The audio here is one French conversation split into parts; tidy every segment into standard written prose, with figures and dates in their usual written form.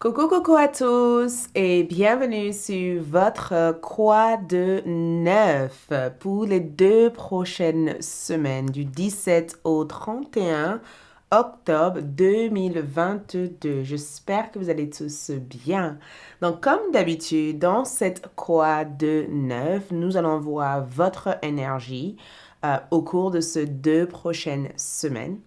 Coucou à tous et bienvenue sur votre Quoi de neuf pour les 2 prochaines semaines du 17 au 31 octobre 2022. J'espère que vous allez tous bien. Donc, comme d'habitude, dans cette Quoi de neuf, nous allons voir votre énergie au cours de ces 2 prochaines semaines.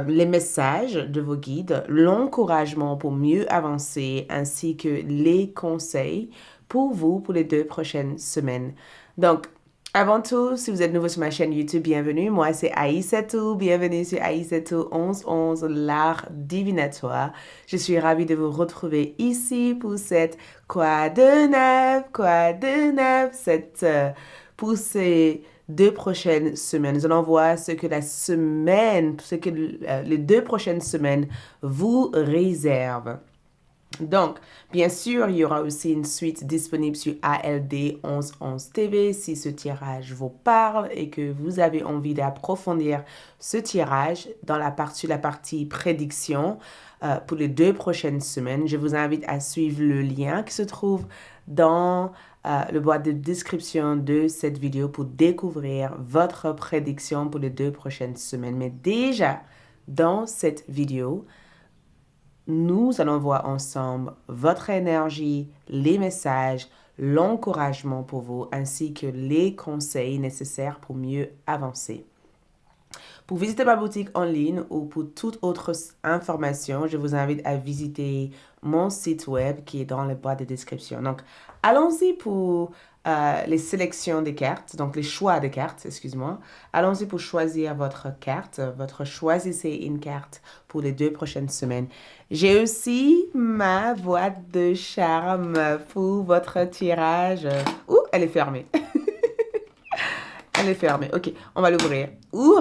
Les messages de vos guides, l'encouragement pour mieux avancer, ainsi que les conseils pour vous pour les 2 prochaines semaines. Donc, avant tout, si vous êtes nouveau sur ma chaîne YouTube, bienvenue. Moi, c'est Aïssatou. Bienvenue sur Aïssatou 1111, l'art divinatoire. Je suis ravie de vous retrouver ici pour cette quoi de neuf, pour ces 2 prochaines semaines. Nous allons voir ce que les 2 prochaines semaines vous réservent. Donc, bien sûr, il y aura aussi une suite disponible sur ALD 1111 TV si ce tirage vous parle et que vous avez envie d'approfondir ce tirage sur la partie prédiction pour les 2 prochaines semaines. Je vous invite à suivre le lien qui se trouve dans le boîte de description de cette vidéo pour découvrir votre prédiction pour les 2 prochaines semaines. Mais déjà, dans cette vidéo, nous allons voir ensemble votre énergie, les messages, l'encouragement pour vous, ainsi que les conseils nécessaires pour mieux avancer. Pour visiter ma boutique en ligne ou pour toute autre information, je vous invite à visiter mon site web qui est dans la boîte de description. Donc, allons-y pour les sélections des cartes, donc les choix de cartes, excuse-moi. Allons-y pour choisir votre carte. Choisissez une carte pour les 2 prochaines semaines. J'ai aussi ma boîte de charme pour votre tirage. Ouh, elle est fermée. Elle est fermée. Ok, on va l'ouvrir. Ouh,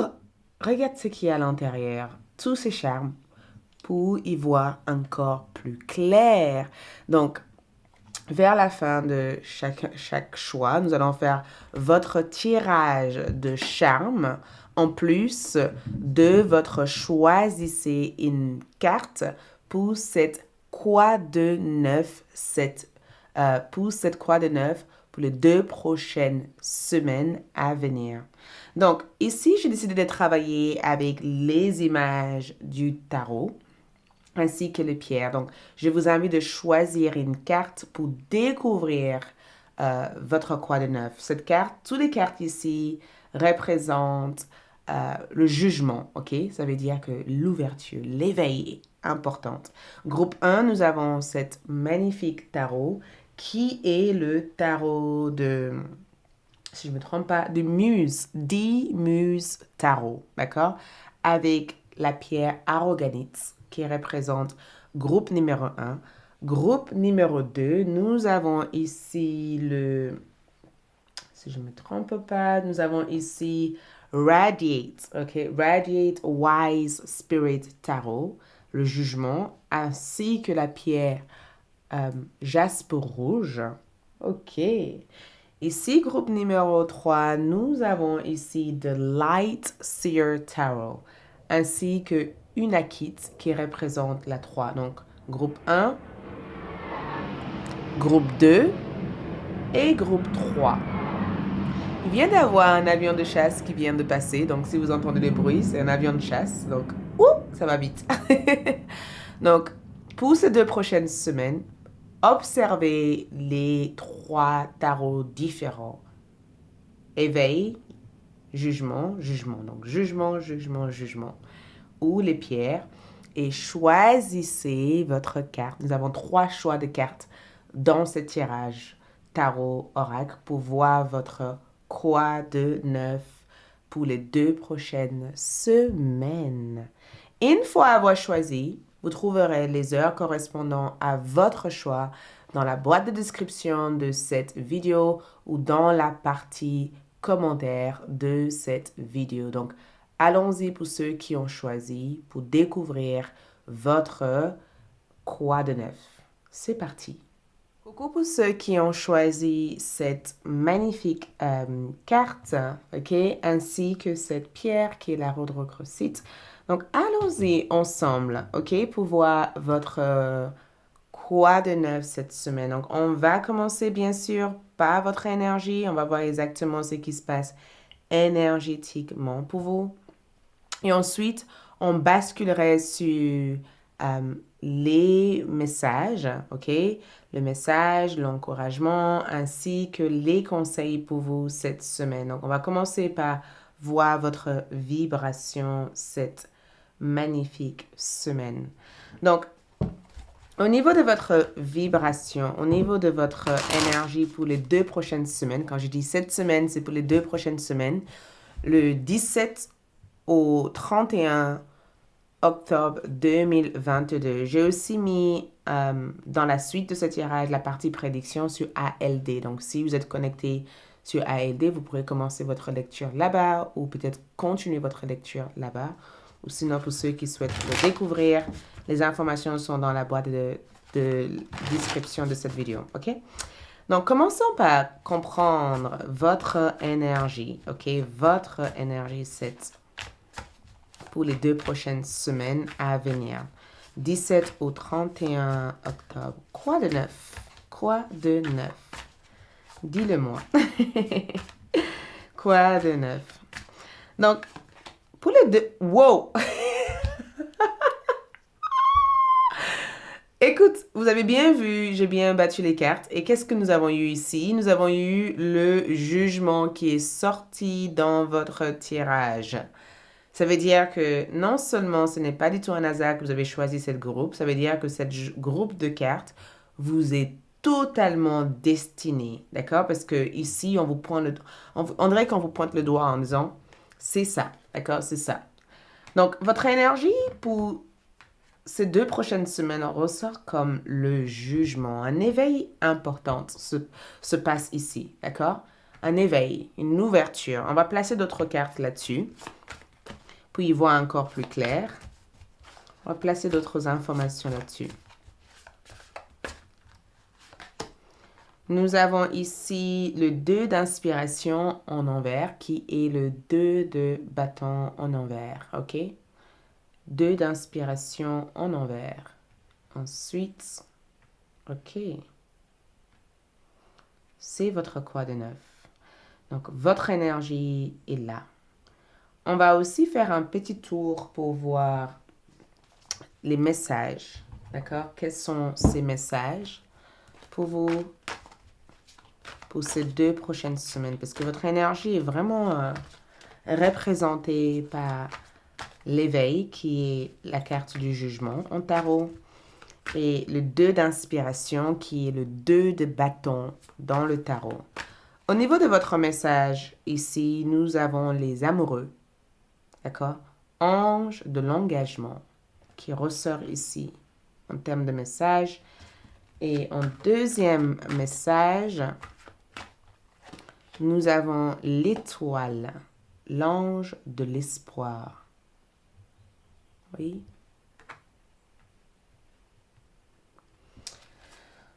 regarde ce qu'il y a à l'intérieur. Tous ces charmes pour y voir encore plus clair. Donc, vers la fin de chaque choix, nous allons faire votre tirage de charme. En plus de votre choisissez une carte pour cette quoi de neuf, pour cette quoi de neuf pour les 2 prochaines semaines à venir. Donc, ici, j'ai décidé de travailler avec les images du tarot ainsi que les pierres. Donc, je vous invite de choisir une carte pour découvrir votre quoi de neuf. Cette carte, toutes les cartes ici représentent le jugement, ok? Ça veut dire que l'ouverture, l'éveil est importante. Groupe 1, nous avons cette magnifique tarot qui est le tarot de, si je ne me trompe pas, de Muse, 10 Muse Tarot, d'accord? Avec la pierre Arroganite qui représente groupe numéro 1. Groupe numéro 2, nous avons ici si je ne me trompe pas, nous avons ici Radiate, ok? Radiate Wise Spirit Tarot, le jugement, ainsi que la pierre jaspe rouge. Ok. Ici, groupe numéro 3, nous avons ici The Light Seer Tarot, ainsi que une Akite qui représente la 3. Donc, groupe 1, groupe 2 et groupe 3. Il vient d'avoir un avion de chasse qui vient de passer, donc si vous entendez des bruits, c'est un avion de chasse, donc ça va vite. Donc, pour ces 2 prochaines semaines, observez les 3 tarots différents. Éveil, jugement, jugement. Donc, jugement, jugement, jugement. Ou les pierres. Et choisissez votre carte. Nous avons 3 choix de cartes dans ce tirage tarot oracle pour voir votre quoi de neuf pour les 2 prochaines semaines. Une fois avoir choisi, vous trouverez les heures correspondant à votre choix dans la boîte de description de cette vidéo ou dans la partie commentaire de cette vidéo. Donc, allons-y pour ceux qui ont choisi pour découvrir votre quoi de neuf. C'est parti. Coucou pour ceux qui ont choisi cette magnifique carte, ok, ainsi que cette pierre qui est la rhodochrosite. Donc, allons-y ensemble, ok, pour voir votre quoi de neuf cette semaine? Donc, on va commencer bien sûr par votre énergie. On va voir exactement ce qui se passe énergétiquement pour vous. Et ensuite, on basculerait sur les messages, OK? Le message, l'encouragement, ainsi que les conseils pour vous cette semaine. Donc, on va commencer par voir votre vibration cette magnifique semaine. Donc, au niveau de votre vibration, au niveau de votre énergie pour les 2 prochaines semaines, quand je dis cette semaine, c'est pour les 2 prochaines semaines, le 17 au 31 octobre 2022. J'ai aussi mis dans la suite de ce tirage la partie prédiction sur ALD. Donc, si vous êtes connecté sur ALD, vous pourrez commencer votre lecture là-bas ou peut-être continuer votre lecture là-bas. Ou sinon, pour ceux qui souhaitent le découvrir, les informations sont dans la boîte de description de cette vidéo. OK? Donc, commençons par comprendre votre énergie. OK? Votre énergie, c'est pour les 2 prochaines semaines à venir. 17 au 31 octobre. Quoi de neuf? Quoi de neuf? Dis-le-moi. Quoi de neuf? Donc, pour les 2... Wow! Écoute, vous avez bien vu, j'ai bien battu les cartes. Et qu'est-ce que nous avons eu ici? Nous avons eu le jugement qui est sorti dans votre tirage. Ça veut dire que non seulement ce n'est pas du tout un hasard que vous avez choisi cette groupe, ça veut dire que cette groupe de cartes vous est totalement destiné, d'accord? Parce que ici, on vous pointe on dirait qu'on vous pointe le doigt en disant, c'est ça, d'accord? C'est ça. Donc, votre énergie pour ces 2 prochaines semaines ressort comme le jugement. Un éveil important se passe ici, d'accord? Un éveil, une ouverture. On va placer d'autres cartes là-dessus pour y voir encore plus clair. On va placer d'autres informations là-dessus. Nous avons ici le 2 d'inspiration en envers qui est le 2 de bâton en envers, ok? 2 d'inspiration en envers. Ensuite, ok. C'est votre quoi de neuf. Donc, votre énergie est là. On va aussi faire un petit tour pour voir les messages. D'accord? Quels sont ces messages pour vous pour ces 2 prochaines semaines? Parce que votre énergie est vraiment représentée par l'éveil, qui est la carte du jugement en tarot, et le 2 d'inspiration, qui est le 2 de bâton dans le tarot. Au niveau de votre message, ici, nous avons les amoureux. D'accord? Ange de l'engagement qui ressort ici en termes de message. Et en deuxième message, nous avons l'étoile, l'ange de l'espoir. Oui.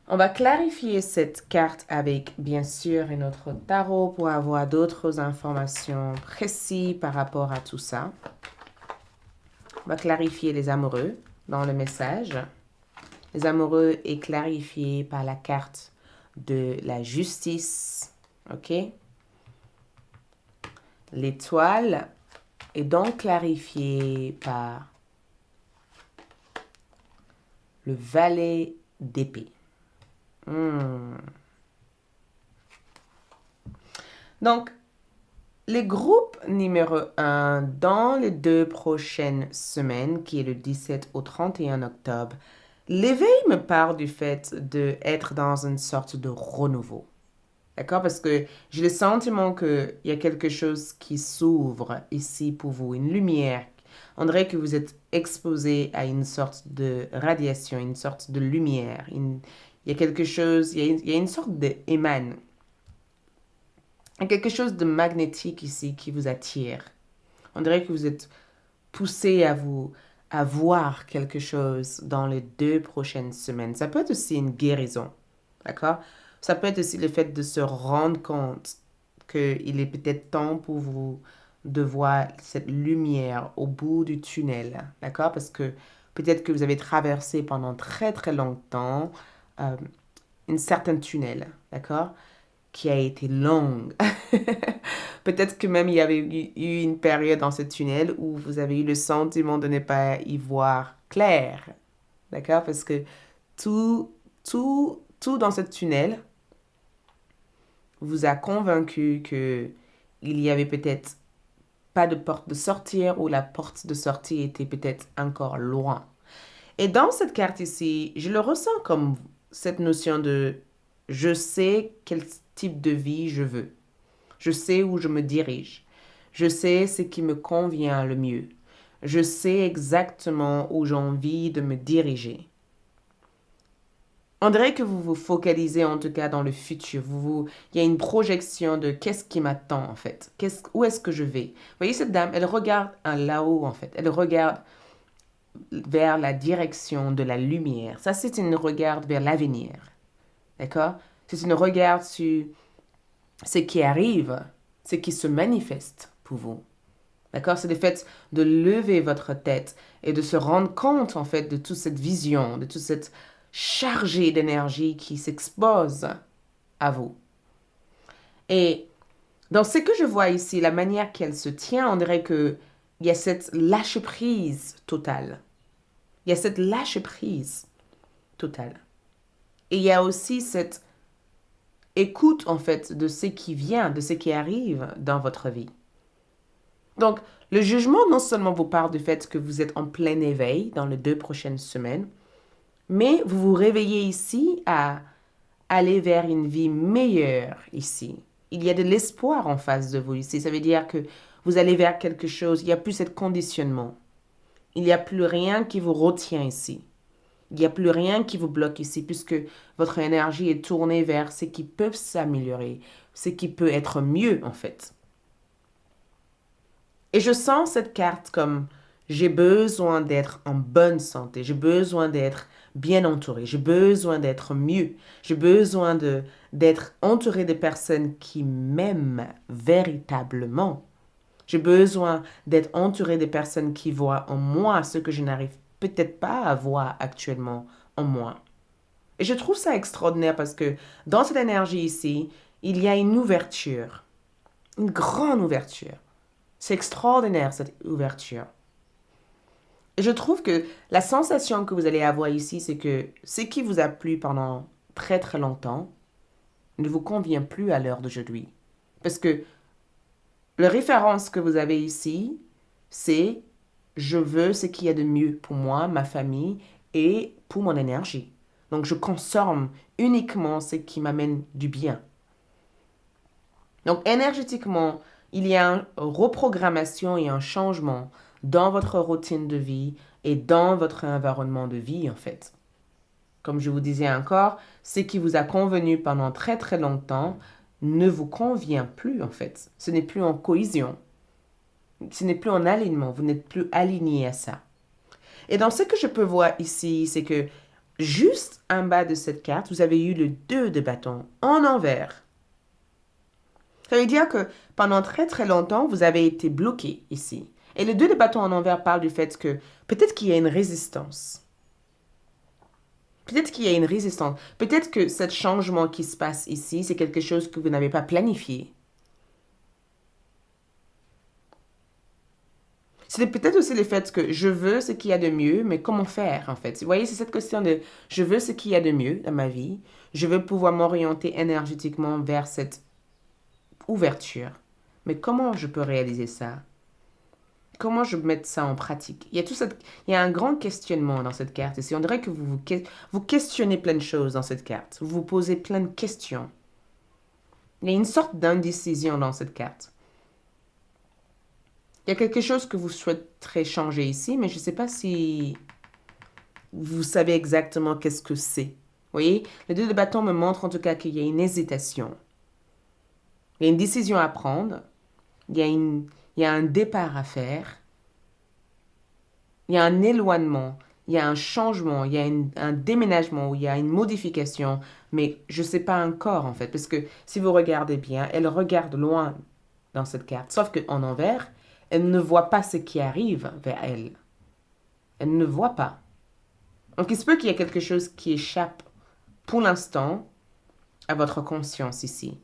On va clarifier cette carte avec, bien sûr, un autre tarot pour avoir d'autres informations précises par rapport à tout ça. On va clarifier les amoureux dans le message. Les amoureux est clarifié par la carte de la justice. OK? L'étoile est donc clarifiée par le valet d'épée. Donc, les groupes numéro 1 dans les 2 prochaines semaines, qui est le 17 au 31 octobre, l'éveil me parle du fait d'être dans une sorte de renouveau. D'accord? Parce que j'ai le sentiment qu'il y a quelque chose qui s'ouvre ici pour vous, une lumière. On dirait que vous êtes exposé à une sorte de radiation, une sorte de lumière. Il y a quelque chose, il y a une sorte d'émane. Il y a quelque chose de magnétique ici qui vous attire. On dirait que vous êtes poussé à voir quelque chose dans les 2 prochaines semaines. Ça peut être aussi une guérison. D'accord? Ça peut être aussi le fait de se rendre compte qu'il est peut-être temps pour vous de voir cette lumière au bout du tunnel. D'accord? Parce que Peut-être que vous avez traversé pendant très très longtemps euh, une certaine tunnel, d'accord? Qui a été longue. Peut-être que même il y avait eu une période dans ce tunnel où vous avez eu le sentiment de ne pas y voir clair, d'accord? Parce que tout dans ce tunnel vous a convaincu que il y avait peut-être pas de porte de sortie ou la porte de sortie était peut-être encore loin. Et dans cette carte ici, je le ressens comme cette notion de je sais quel type de vie je veux. Je sais où je me dirige. Je sais ce qui me convient le mieux. Je sais exactement où j'ai envie de me diriger. On dirait que vous vous focalisez en tout cas dans le futur. Il y a une projection de qu'est-ce qui m'attend en fait. Où est-ce que je vais? Vous voyez cette dame, elle regarde là-haut en fait. Elle regarde vers la direction de la lumière. Ça, c'est une regarde vers l'avenir. D'accord? C'est une regarde sur ce qui arrive, ce qui se manifeste pour vous. D'accord? C'est le fait de lever votre tête et de se rendre compte, en fait, de toute cette vision, de toute cette chargée d'énergie qui s'expose à vous. Et dans ce que je vois ici, la manière qu'elle se tient, on dirait qu'il y a cette lâche-prise totale. Il y a cette lâche-prise totale. Et il y a aussi cette écoute, en fait, de ce qui vient, de ce qui arrive dans votre vie. Donc, le jugement non seulement vous parle du fait que vous êtes en plein éveil dans les 2 prochaines semaines, mais vous vous réveillez ici à aller vers une vie meilleure ici. Il y a de l'espoir en face de vous ici. Ça veut dire que vous allez vers quelque chose, il n'y a plus ce conditionnement. Il n'y a plus rien qui vous retient ici. Il n'y a plus rien qui vous bloque ici puisque votre énergie est tournée vers ce qui peut s'améliorer, ce qui peut être mieux en fait. Et je sens cette carte comme j'ai besoin d'être en bonne santé, j'ai besoin d'être bien entouré, j'ai besoin d'être mieux, j'ai besoin d'être entouré de personnes qui m'aiment véritablement. J'ai besoin d'être entouré de personnes qui voient en moi ce que je n'arrive peut-être pas à voir actuellement en moi. Et je trouve ça extraordinaire parce que dans cette énergie ici, il y a une ouverture, une grande ouverture. C'est extraordinaire cette ouverture. Et je trouve que la sensation que vous allez avoir ici, c'est que ce qui vous a plu pendant très très longtemps ne vous convient plus à l'heure d'aujourd'hui. Parce que la référence que vous avez ici, c'est je veux ce qu'il y a de mieux pour moi, ma famille et pour mon énergie. Donc je consomme uniquement ce qui m'amène du bien. Donc énergétiquement, il y a une reprogrammation et un changement dans votre routine de vie et dans votre environnement de vie en fait. Comme je vous disais encore, ce qui vous a convenu pendant très très longtemps ne vous convient plus en fait. Ce n'est plus en cohésion. Ce n'est plus en alignement. Vous n'êtes plus aligné à ça. Et dans ce que je peux voir ici, c'est que juste en bas de cette carte, vous avez eu le 2 de bâton en envers. Ça veut dire que pendant très très longtemps, vous avez été bloqué ici. Et le 2 de bâton en envers parle du fait que peut-être qu'il y a une résistance. Peut-être qu'il y a une résistance. Peut-être que ce changement qui se passe ici, c'est quelque chose que vous n'avez pas planifié. C'est peut-être aussi le fait que je veux ce qu'il y a de mieux, mais comment faire en fait? Vous voyez, c'est cette question de je veux ce qu'il y a de mieux dans ma vie. Je veux pouvoir m'orienter énergétiquement vers cette ouverture. Mais comment je peux réaliser ça? Comment je peux mettre ça en pratique? Il y a un grand questionnement dans cette carte ici. On dirait que vous questionnez plein de choses dans cette carte. Vous vous posez plein de questions. Il y a une sorte d'indécision dans cette carte. Il y a quelque chose que vous souhaiterez changer ici, mais je ne sais pas si vous savez exactement qu'est-ce que c'est. Vous voyez, le 2 de bâton me montre en tout cas qu'il y a une hésitation. Il y a une décision à prendre. Il y a un départ à faire. Il y a un éloignement. Il y a un changement. Il y a un déménagement. Il y a une modification. Mais je ne sais pas encore en fait. Parce que si vous regardez bien, elle regarde loin dans cette carte. Sauf qu'en envers, elle ne voit pas ce qui arrive vers elle. Elle ne voit pas. Donc, il se peut qu'il y ait quelque chose qui échappe pour l'instant à votre conscience ici.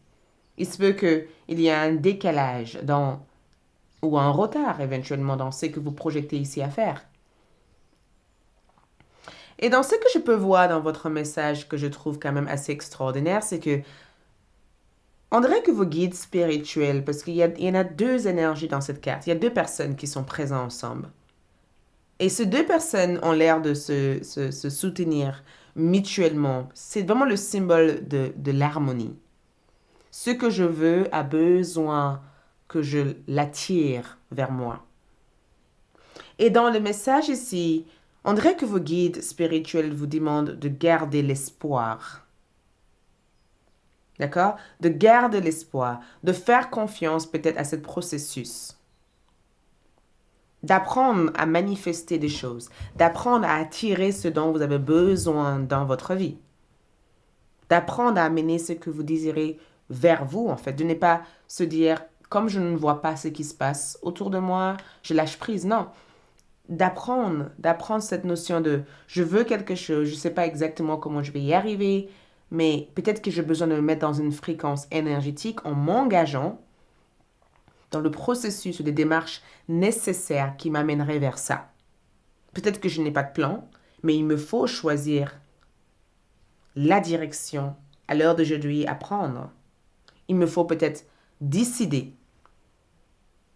Il se peut qu'il y ait un décalage ou un retard éventuellement dans ce que vous projetez ici à faire. Et dans ce que je peux voir dans votre message que je trouve quand même assez extraordinaire, c'est que on dirait que vos guides spirituels, parce qu'il y en a deux énergies dans cette carte, il y a deux personnes qui sont présentes ensemble. Et ces deux personnes ont l'air de se soutenir mutuellement. C'est vraiment le symbole de l'harmonie. Ce que je veux a besoin que je l'attire vers moi. Et dans le message ici, on dirait que vos guides spirituels vous demandent de garder l'espoir. D'accord? De garder l'espoir, de faire confiance peut-être à ce processus. D'apprendre à manifester des choses, d'apprendre à attirer ce dont vous avez besoin dans votre vie. D'apprendre à amener ce que vous désirez vers vous, en fait. De ne pas se dire, comme je ne vois pas ce qui se passe autour de moi, je lâche prise. Non. D'apprendre cette notion de je veux quelque chose, je ne sais pas exactement comment je vais y arriver, mais peut-être que j'ai besoin de me mettre dans une fréquence énergétique en m'engageant dans le processus ou des démarches nécessaires qui m'amèneraient vers ça. Peut-être que je n'ai pas de plan, mais il me faut choisir la direction à l'heure d'aujourd'hui à prendre. Il me faut peut-être décider.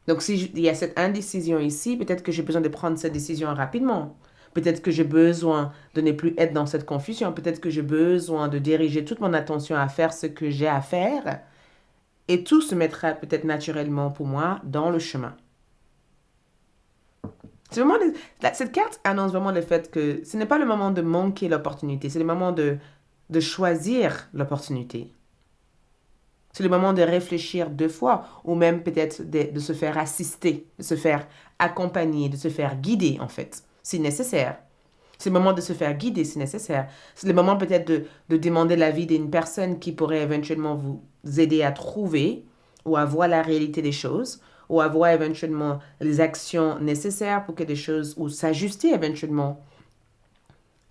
Donc, s'il y a cette indécision ici, peut-être que j'ai besoin de prendre cette décision rapidement. Peut-être que j'ai besoin de ne plus être dans cette confusion. Peut-être que j'ai besoin de diriger toute mon attention à faire ce que j'ai à faire. Et tout se mettra peut-être naturellement pour moi dans le chemin. Cette carte annonce vraiment le fait que ce n'est pas le moment de manquer l'opportunité. C'est le moment de choisir l'opportunité. C'est le moment de réfléchir deux fois, ou même peut-être de se faire assister, de se faire accompagner, de se faire guider, en fait, si nécessaire. C'est le moment de se faire guider, si nécessaire. C'est le moment peut-être de demander l'avis d'une personne qui pourrait éventuellement vous aider à trouver ou à voir la réalité des choses, ou à voir éventuellement les actions nécessaires pour que des choses, ou s'ajuster éventuellement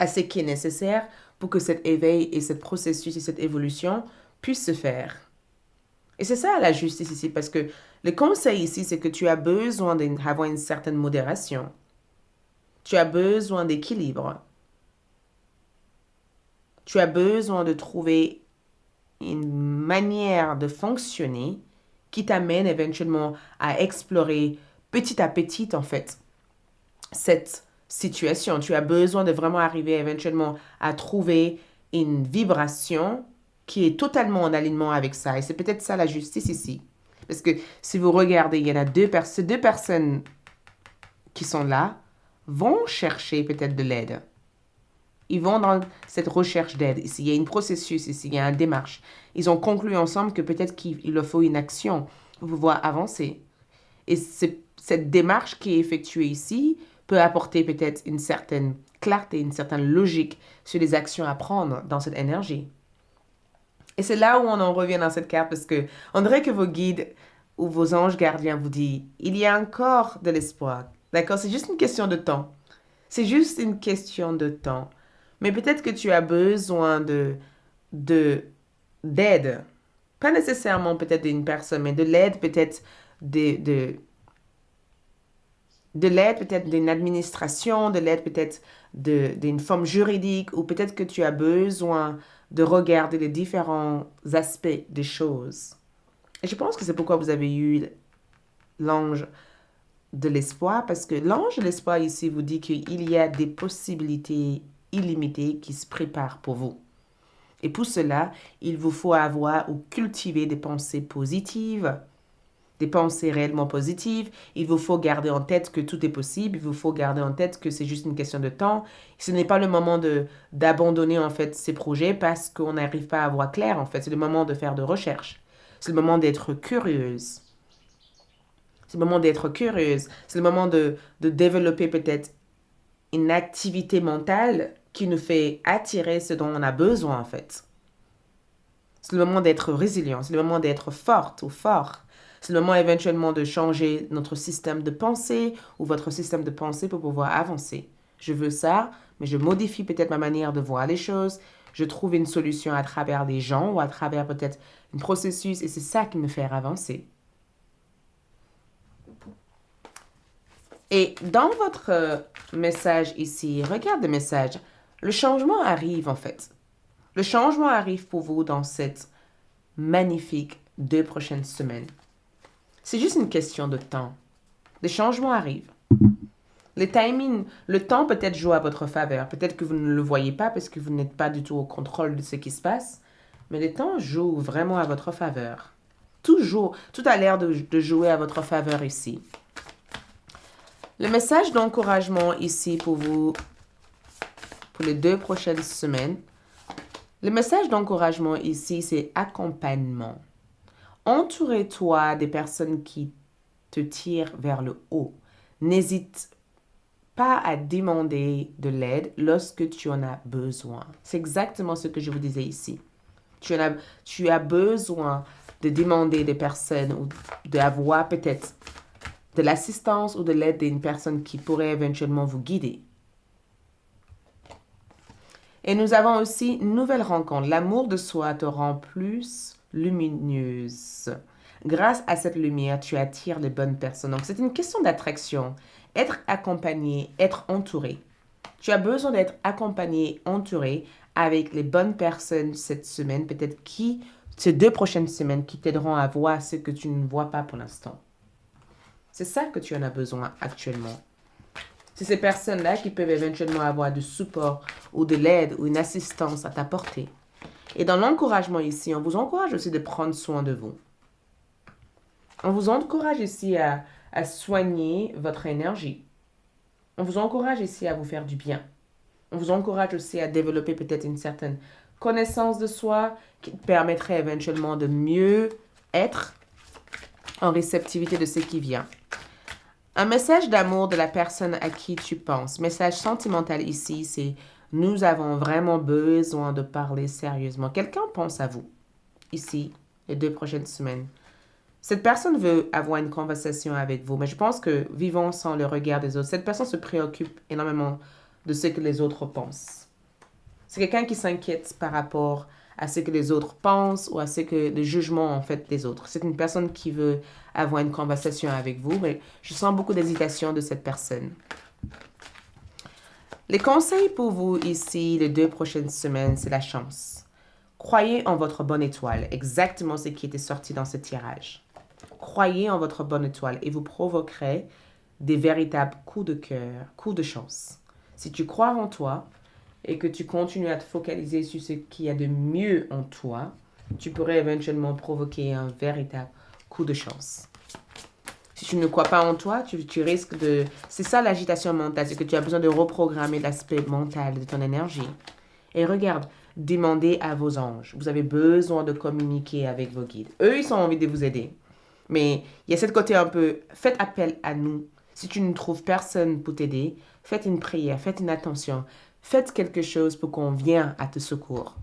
à ce qui est nécessaire pour que cet éveil et ce processus et cette évolution puissent se faire. Et c'est ça la justice ici, parce que le conseil ici, c'est que tu as besoin d'avoir une certaine modération. Tu as besoin d'équilibre. Tu as besoin de trouver une manière de fonctionner qui t'amène éventuellement à explorer petit à petit, en fait, cette situation. Tu as besoin de vraiment arriver éventuellement à trouver une vibration qui est totalement en alignement avec ça. Et c'est peut-être ça la justice ici. Parce que si vous regardez, il y en a ces deux personnes qui sont là vont chercher peut-être de l'aide. Ils vont dans cette recherche d'aide. Ici, il y a un processus, ici, il y a une démarche. Ils ont conclu ensemble que peut-être qu'il leur faut une action pour pouvoir avancer. Et cette démarche qui est effectuée ici peut apporter peut-être une certaine clarté, une certaine logique sur les actions à prendre dans cette énergie. Et c'est là où on en revient dans cette carte parce que on dirait que vos guides ou vos anges gardiens vous disent, il y a encore de l'espoir. D'accord? C'est juste une question de temps. C'est juste une question de temps. Mais peut-être que tu as besoin d'aide. Pas nécessairement peut-être d'une personne, mais de l'aide peut-être de l'aide peut-être d'une administration, de l'aide peut-être d'une forme juridique, ou peut-être que tu as besoin de regarder les différents aspects des choses. Et je pense que c'est pourquoi vous avez eu l'ange de l'espoir, parce que l'ange de l'espoir ici vous dit qu'il y a des possibilités illimitées qui se préparent pour vous. Et pour cela, il vous faut avoir ou cultiver des pensées positives, des pensées réellement positives. Il vous faut garder en tête que tout est possible. Il vous faut garder en tête que c'est juste une question de temps. Ce n'est pas le moment d'abandonner en fait ces projets parce qu'on n'arrive pas à voir clair en fait. C'est le moment de faire de recherche. C'est le moment d'être curieuse. C'est le moment d'être curieuse. C'est le moment de développer peut-être une activité mentale qui nous fait attirer ce dont on a besoin en fait. C'est le moment d'être résilient. C'est le moment d'être forte ou fort. C'est le moment éventuellement de changer notre système de pensée ou votre système de pensée pour pouvoir avancer. Je veux ça, mais je modifie peut-être ma manière de voir les choses. Je trouve une solution à travers les gens ou à travers peut-être un processus et c'est ça qui me fait avancer. Et dans votre message ici, regarde le message. Le changement arrive en fait. Le changement arrive pour vous dans cette magnifique 2 prochaines semaines. C'est juste une question de temps. Les changements arrivent. Les timings, le temps peut-être joue à votre faveur. Peut-être que vous ne le voyez pas parce que vous n'êtes pas du tout au contrôle de ce qui se passe. Mais le temps joue vraiment à votre faveur. Tout a l'air de jouer à votre faveur ici. Le message d'encouragement ici pour vous, pour les 2 prochaines semaines, le message d'encouragement ici, c'est accompagnement. Entourez-toi des personnes qui te tirent vers le haut. N'hésite pas à demander de l'aide lorsque tu en as besoin. C'est exactement ce que je vous disais ici. Tu as besoin de demander des personnes ou d'avoir peut-être de l'assistance ou de l'aide d'une personne qui pourrait éventuellement vous guider. Et nous avons aussi une nouvelle rencontre. L'amour de soi te rend plus lumineuse. Grâce à cette lumière, tu attires les bonnes personnes. Donc, c'est une question d'attraction. Être accompagné, être entouré. Tu as besoin d'être accompagné, entouré avec les bonnes personnes cette semaine, peut-être ces 2 prochaines semaines qui t'aideront à voir ce que tu ne vois pas pour l'instant. C'est ça que tu en as besoin actuellement. C'est ces personnes-là qui peuvent éventuellement avoir du support ou de l'aide ou une assistance à t'apporter. Et dans l'encouragement ici, on vous encourage aussi de prendre soin de vous. On vous encourage ici à soigner votre énergie. On vous encourage ici à vous faire du bien. On vous encourage aussi à développer peut-être une certaine connaissance de soi qui te permettrait éventuellement de mieux être en réceptivité de ce qui vient. Un message d'amour de la personne à qui tu penses. Message sentimental ici, c'est nous avons vraiment besoin de parler sérieusement. Quelqu'un pense à vous ici les 2 prochaines semaines. Cette personne veut avoir une conversation avec vous, mais je pense que vivant sans le regard des autres, cette personne se préoccupe énormément de ce que les autres pensent. C'est quelqu'un qui s'inquiète par rapport à ce que les autres pensent ou à ce que le jugement en fait des autres. C'est une personne qui veut avoir une conversation avec vous, mais je sens beaucoup d'hésitation de cette personne. Les conseils pour vous ici, les 2 prochaines semaines, c'est la chance. Croyez en votre bonne étoile, exactement ce qui était sorti dans ce tirage. Croyez en votre bonne étoile et vous provoquerez des véritables coups de cœur, coups de chance. Si tu crois en toi et que tu continues à te focaliser sur ce qu'il y a de mieux en toi, tu pourrais éventuellement provoquer un véritable coup de chance. Si tu ne crois pas en toi, tu risques de... C'est ça l'agitation mentale, c'est que tu as besoin de reprogrammer l'aspect mental de ton énergie. Et regarde, demandez à vos anges. Vous avez besoin de communiquer avec vos guides. Eux, ils ont envie de vous aider. Mais il y a ce côté un peu, faites appel à nous. Si tu ne trouves personne pour t'aider, faites une prière, faites une attention. Faites quelque chose pour qu'on vienne à te secours.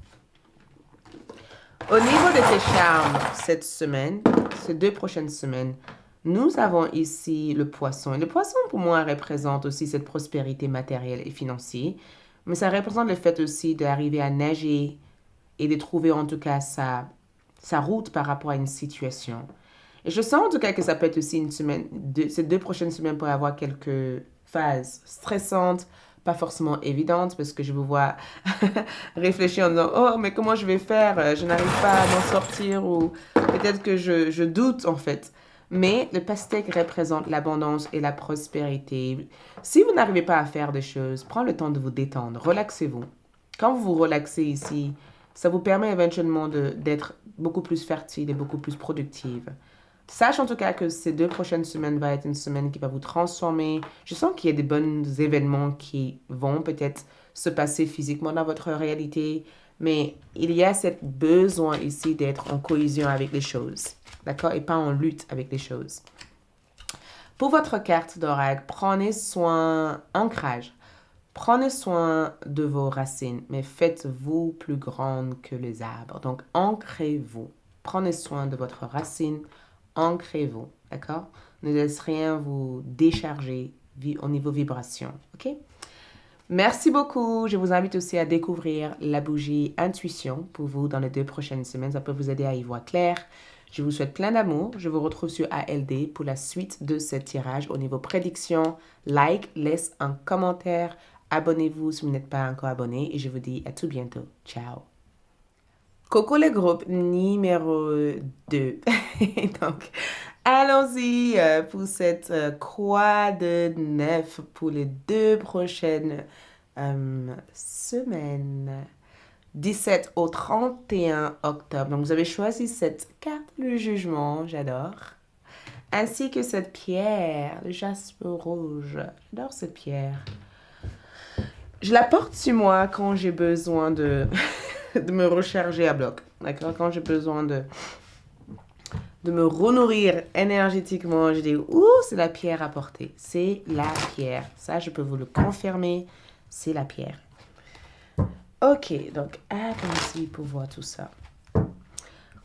Au niveau de tes charmes, cette semaine, ces 2 prochaines semaines, nous avons ici le poisson. Et le poisson, pour moi, représente aussi cette prospérité matérielle et financière. Mais ça représente le fait aussi d'arriver à nager et de trouver en tout cas sa route par rapport à une situation. Et je sens en tout cas que ça peut être aussi une semaine, ces 2 prochaines semaines pour avoir quelques phases stressantes, pas forcément évidentes, parce que je vous vois réfléchir en disant, oh, mais comment je vais faire? Je n'arrive pas à m'en sortir, ou peut-être que je doute en fait. Mais le pastèque représente l'abondance et la prospérité. Si vous n'arrivez pas à faire des choses, prenez le temps de vous détendre, relaxez-vous. Quand vous vous relaxez ici, ça vous permet éventuellement d'être beaucoup plus fertile et beaucoup plus productive. Sache en tout cas que ces 2 prochaines semaines vont être une semaine qui va vous transformer. Je sens qu'il y a des bons événements qui vont peut-être se passer physiquement dans votre réalité, mais il y a ce besoin ici d'être en cohésion avec les choses, d'accord? Et pas en lutte avec les choses. Pour votre carte d'oracle, prenez soin, ancrage. Prenez soin de vos racines, mais faites-vous plus grande que les arbres. Donc, ancrez-vous. Prenez soin de votre racine, ancrez-vous, d'accord? Ne laissez rien vous décharger au niveau vibration, ok? Merci beaucoup. Je vous invite aussi à découvrir la bougie Intuition pour vous dans les 2 prochaines semaines. Ça peut vous aider à y voir clair. Je vous souhaite plein d'amour. Je vous retrouve sur ALD pour la suite de ce tirage. Au niveau prédiction, like, laisse un commentaire. Abonnez-vous si vous n'êtes pas encore abonné. Et je vous dis à tout bientôt. Ciao. Coco le groupe numéro 2. Donc, allons-y pour cette croix de 9 pour les 2 prochaines semaines. 17 au 31 octobre. Donc, vous avez choisi cette carte, le jugement, j'adore. Ainsi que cette pierre, le jaspe rouge. J'adore cette pierre. Je la porte sur moi quand j'ai besoin de, de me recharger à bloc. D'accord? Quand j'ai besoin de me renourrir énergétiquement, je dis, ouh, c'est la pierre à porter. C'est la pierre. Ça, je peux vous le confirmer. C'est la pierre. Ok, donc attendez pour voir tout ça.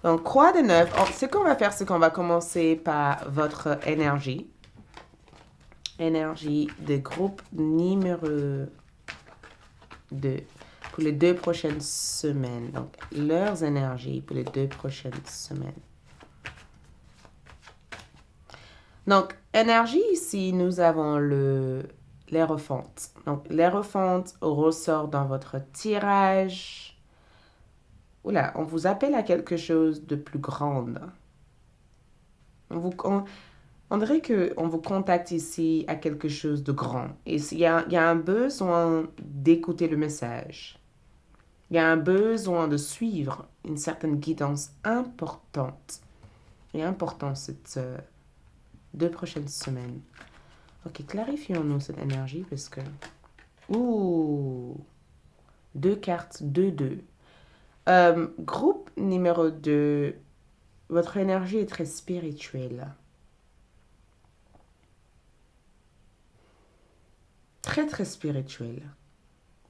Donc, croix de 9. Ce qu'on va faire, c'est qu'on va commencer par votre énergie. Énergie de groupe numéro 2 pour les 2 prochaines semaines. Donc, leurs énergies pour les 2 prochaines semaines. Donc, énergie ici, nous avons l'aérofonte. Donc, l'aérofonte ressort dans votre tirage. Oula, on vous appelle à quelque chose de plus grand. On dirait qu'on vous contacte ici à quelque chose de grand. Et il y a un besoin d'écouter le message. Il y a un besoin de suivre une certaine guidance importante. Et importante cette 2 prochaines semaines. Ok, clarifions-nous cette énergie parce que... Ouh! 2 cartes, 2-2. Groupe numéro 2. Votre énergie est très spirituelle. Très, très spirituelle.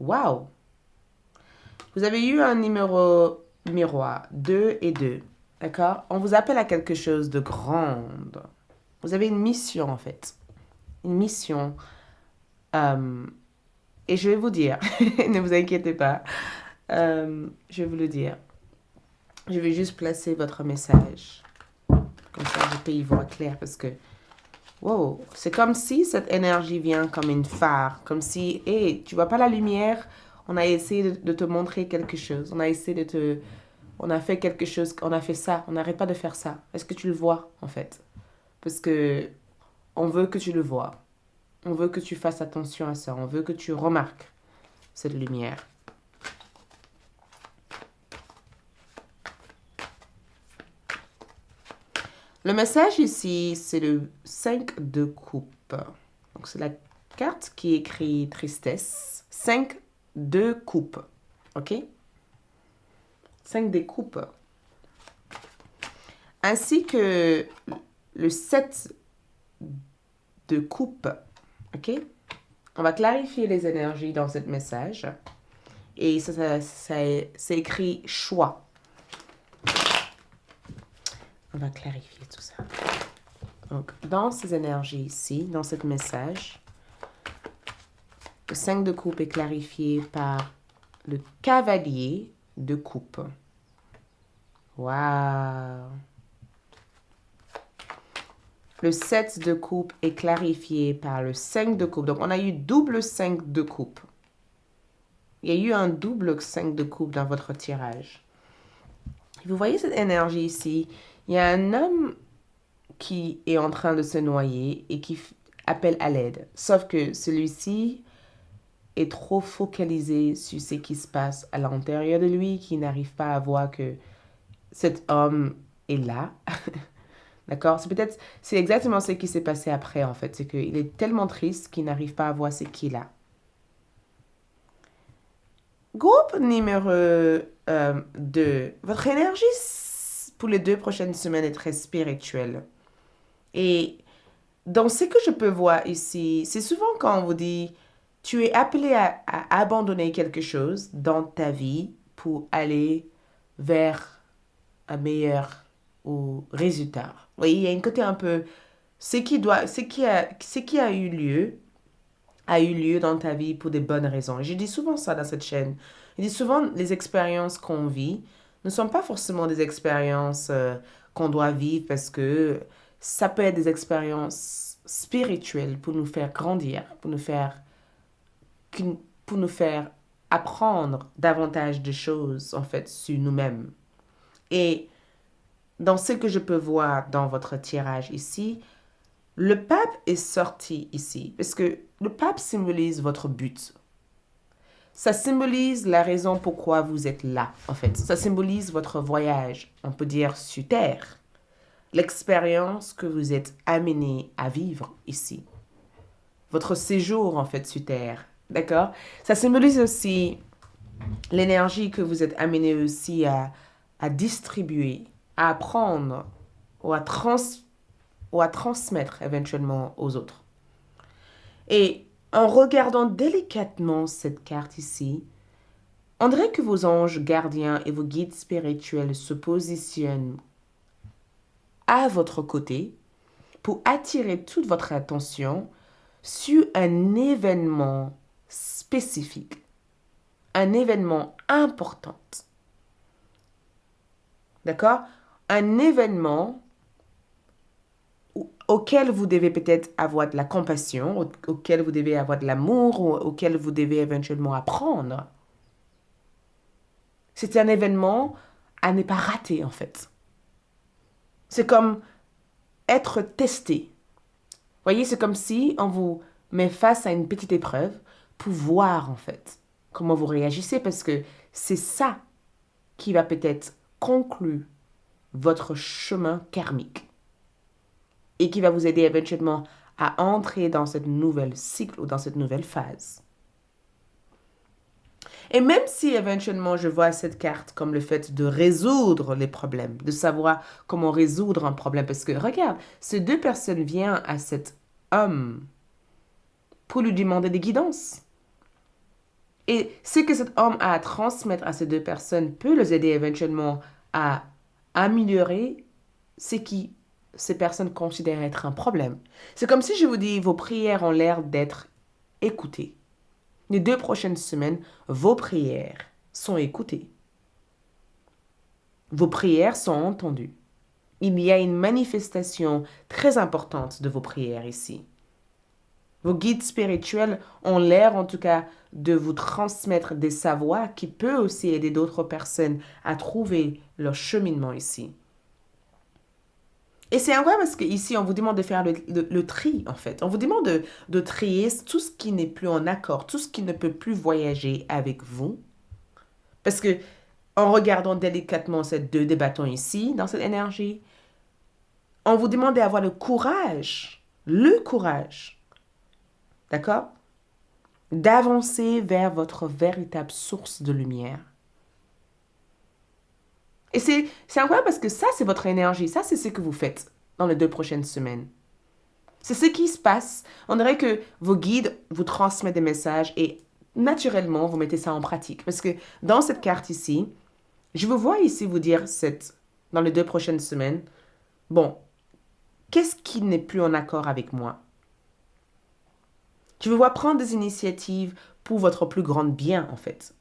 Waouh! Vous avez eu un numéro miroir, 2 et 2. D'accord? On vous appelle à quelque chose de grand. Vous avez une mission en fait. Une mission. Et je vais vous dire, ne vous inquiétez pas. Je vais vous le dire. Je vais juste placer votre message. Comme ça, je peux y voir clair parce que... Wow, c'est comme si cette énergie vient comme une phare. Comme si, hé, tu vois pas la lumière? On a essayé de te montrer quelque chose. On a essayé de te... On a fait quelque chose, on a fait ça. On n'arrête pas de faire ça. Est-ce que tu le vois, en fait? Parce que on veut que tu le vois. On veut que tu fasses attention à ça. On veut que tu remarques cette lumière. Le message ici, c'est le 5 de coupe. Donc, c'est la carte qui écrit tristesse. 5 de coupe. OK? 5 des coupes. Ainsi que le 7 de coupe. OK? On va clarifier les énergies dans ce message. Et ça c'est écrit choix. On va clarifier tout ça. Donc, dans ces énergies ici, dans ce message, le 5 de coupe est clarifié par le cavalier de coupe. Waouh! Le 7 de coupe est clarifié par le 5 de coupe. Donc, on a eu double 5 de coupe. Il y a eu un double 5 de coupe dans votre tirage. Vous voyez cette énergie ici? Il y a un homme qui est en train de se noyer et qui appelle à l'aide. Sauf que celui-ci est trop focalisé sur ce qui se passe à l'intérieur de lui, qui n'arrive pas à voir que cet homme est là. D'accord? C'est exactement ce qui s'est passé après, en fait. C'est qu'il est tellement triste qu'il n'arrive pas à voir ce qu'il a. Groupe numéro 2. Votre énergie pour les 2 prochaines semaines est très spirituelle. Et dans ce que je peux voir ici, c'est souvent quand on vous dit, tu es appelé à abandonner quelque chose dans ta vie pour aller vers un meilleur résultat. Vous voyez, il y a un côté un peu, ce qui a eu lieu a eu lieu dans ta vie pour des bonnes raisons. Et je dis souvent ça dans cette chaîne. Je dis souvent, les expériences qu'on vit ne sont pas forcément des expériences qu'on doit vivre parce que ça peut être des expériences spirituelles pour nous faire grandir, pour nous faire apprendre davantage de choses, en fait, sur nous-mêmes. Et dans ce que je peux voir dans votre tirage ici, le pape est sorti ici parce que le pape symbolise votre but. Ça symbolise la raison pourquoi vous êtes là, en fait. Ça symbolise votre voyage, on peut dire sur Terre. L'expérience que vous êtes amené à vivre ici. Votre séjour, en fait, sur Terre. D'accord? Ça symbolise aussi l'énergie que vous êtes amené aussi à distribuer, à apprendre ou à transmettre éventuellement aux autres. Et en regardant délicatement cette carte ici, on dirait que vos anges gardiens et vos guides spirituels se positionnent à votre côté pour attirer toute votre attention sur un événement spécifique, un événement important. D'accord? Un événement auquel vous devez peut-être avoir de la compassion, auquel vous devez avoir de l'amour, ou auquel vous devez éventuellement apprendre. C'est un événement à ne pas rater, en fait. C'est comme être testé. Vous voyez, c'est comme si on vous met face à une petite épreuve pour voir, en fait, comment vous réagissez, parce que c'est ça qui va peut-être conclure votre chemin karmique et qui va vous aider éventuellement à entrer dans cette nouvelle cycle ou dans cette nouvelle phase. Et même si éventuellement je vois cette carte comme le fait de résoudre les problèmes, de savoir comment résoudre un problème, parce que regarde, ces deux personnes viennent à cet homme pour lui demander des guidances. Et ce que cet homme a à transmettre à ces deux personnes peut les aider éventuellement à améliorer ce qui ces personnes considèrent être un problème. C'est comme si je vous dis, vos prières ont l'air d'être écoutées. Les 2 prochaines semaines, vos prières sont écoutées. Vos prières sont entendues. Il y a une manifestation très importante de vos prières ici. Vos guides spirituels ont l'air en tout cas de vous transmettre des savoirs qui peuvent aussi aider d'autres personnes à trouver leur cheminement ici. Et c'est incroyable parce qu'ici, on vous demande de faire le tri, en fait. On vous demande de trier tout ce qui n'est plus en accord, tout ce qui ne peut plus voyager avec vous. Parce que, en regardant délicatement ces deux bâtons ici, dans cette énergie, on vous demande d'avoir le courage, d'accord, d'avancer vers votre véritable source de lumière. Et c'est incroyable parce que ça, c'est votre énergie. Ça, c'est ce que vous faites dans les 2 prochaines semaines. C'est ce qui se passe. On dirait que vos guides vous transmettent des messages et naturellement, vous mettez ça en pratique. Parce que dans cette carte ici, je vous vois ici vous dire dans les 2 prochaines semaines, bon, qu'est-ce qui n'est plus en accord avec moi? Je vous vois prendre des initiatives pour votre plus grand bien, en fait.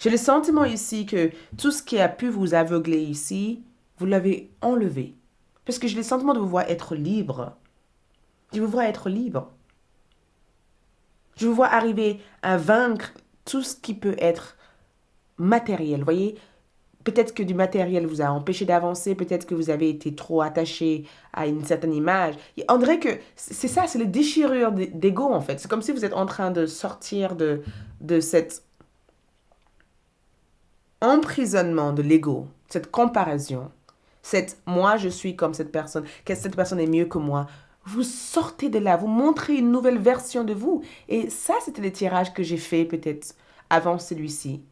J'ai le sentiment ici que tout ce qui a pu vous aveugler ici, vous l'avez enlevé. Parce que j'ai le sentiment de vous voir être libre. Je vous vois être libre. Je vous vois arriver à vaincre tout ce qui peut être matériel. Vous voyez, peut-être que du matériel vous a empêché d'avancer, peut-être que vous avez été trop attaché à une certaine image. On dirait que c'est ça, c'est le déchirure d'ego en fait. C'est comme si vous êtes en train de sortir de cet emprisonnement de l'ego, cette comparaison, moi je suis comme cette personne, que cette personne est mieux que moi. Vous sortez de là, vous montrez une nouvelle version de vous. Et ça, c'était le tirage que j'ai fait peut-être avant celui-ci.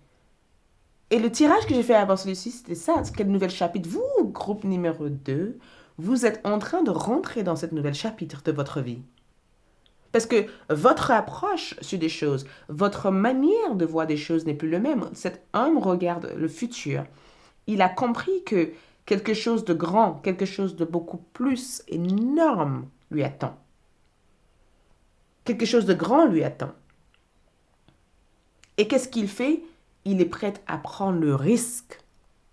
Et le tirage que j'ai fait avant celui-ci, c'était ça. Quel nouvel chapitre? Vous, groupe numéro 2, vous êtes en train de rentrer dans cette nouvelle chapitre de votre vie. Parce que votre approche sur des choses, votre manière de voir des choses n'est plus le même. Cet homme regarde le futur. Il a compris que quelque chose de grand, quelque chose de beaucoup plus énorme lui attend. Quelque chose de grand lui attend. Et qu'est-ce qu'il fait? Il est prêt à prendre le risque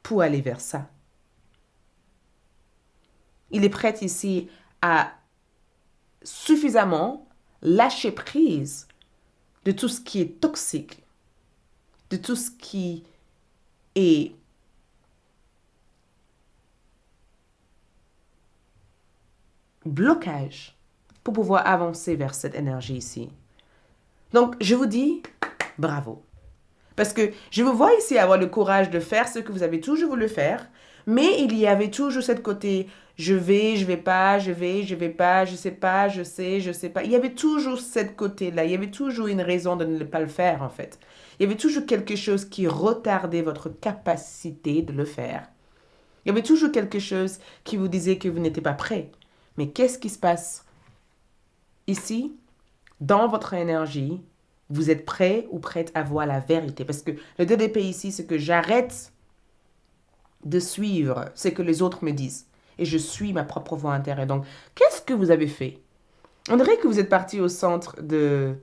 pour aller vers ça. Il est prêt ici à suffisamment lâcher prise de tout ce qui est toxique, de tout ce qui est blocage pour pouvoir avancer vers cette énergie ici. Donc, je vous dis bravo. Parce que je vous vois ici avoir le courage de faire ce que vous avez toujours voulu faire, mais il y avait toujours cette côté je vais pas, je vais pas, je sais pas, je sais pas. Il y avait toujours cette côté-là, il y avait toujours une raison de ne pas le faire en fait. Il y avait toujours quelque chose qui retardait votre capacité de le faire. Il y avait toujours quelque chose qui vous disait que vous n'étiez pas prêt. Mais qu'est-ce qui se passe ici, dans votre énergie? Vous êtes prêt ou prête à voir la vérité? Parce que le DDP ici, c'est que j'arrête de suivre ce que les autres me disent. Et je suis ma propre voie intérieure. Donc, qu'est-ce que vous avez fait? On dirait que vous êtes parti au centre de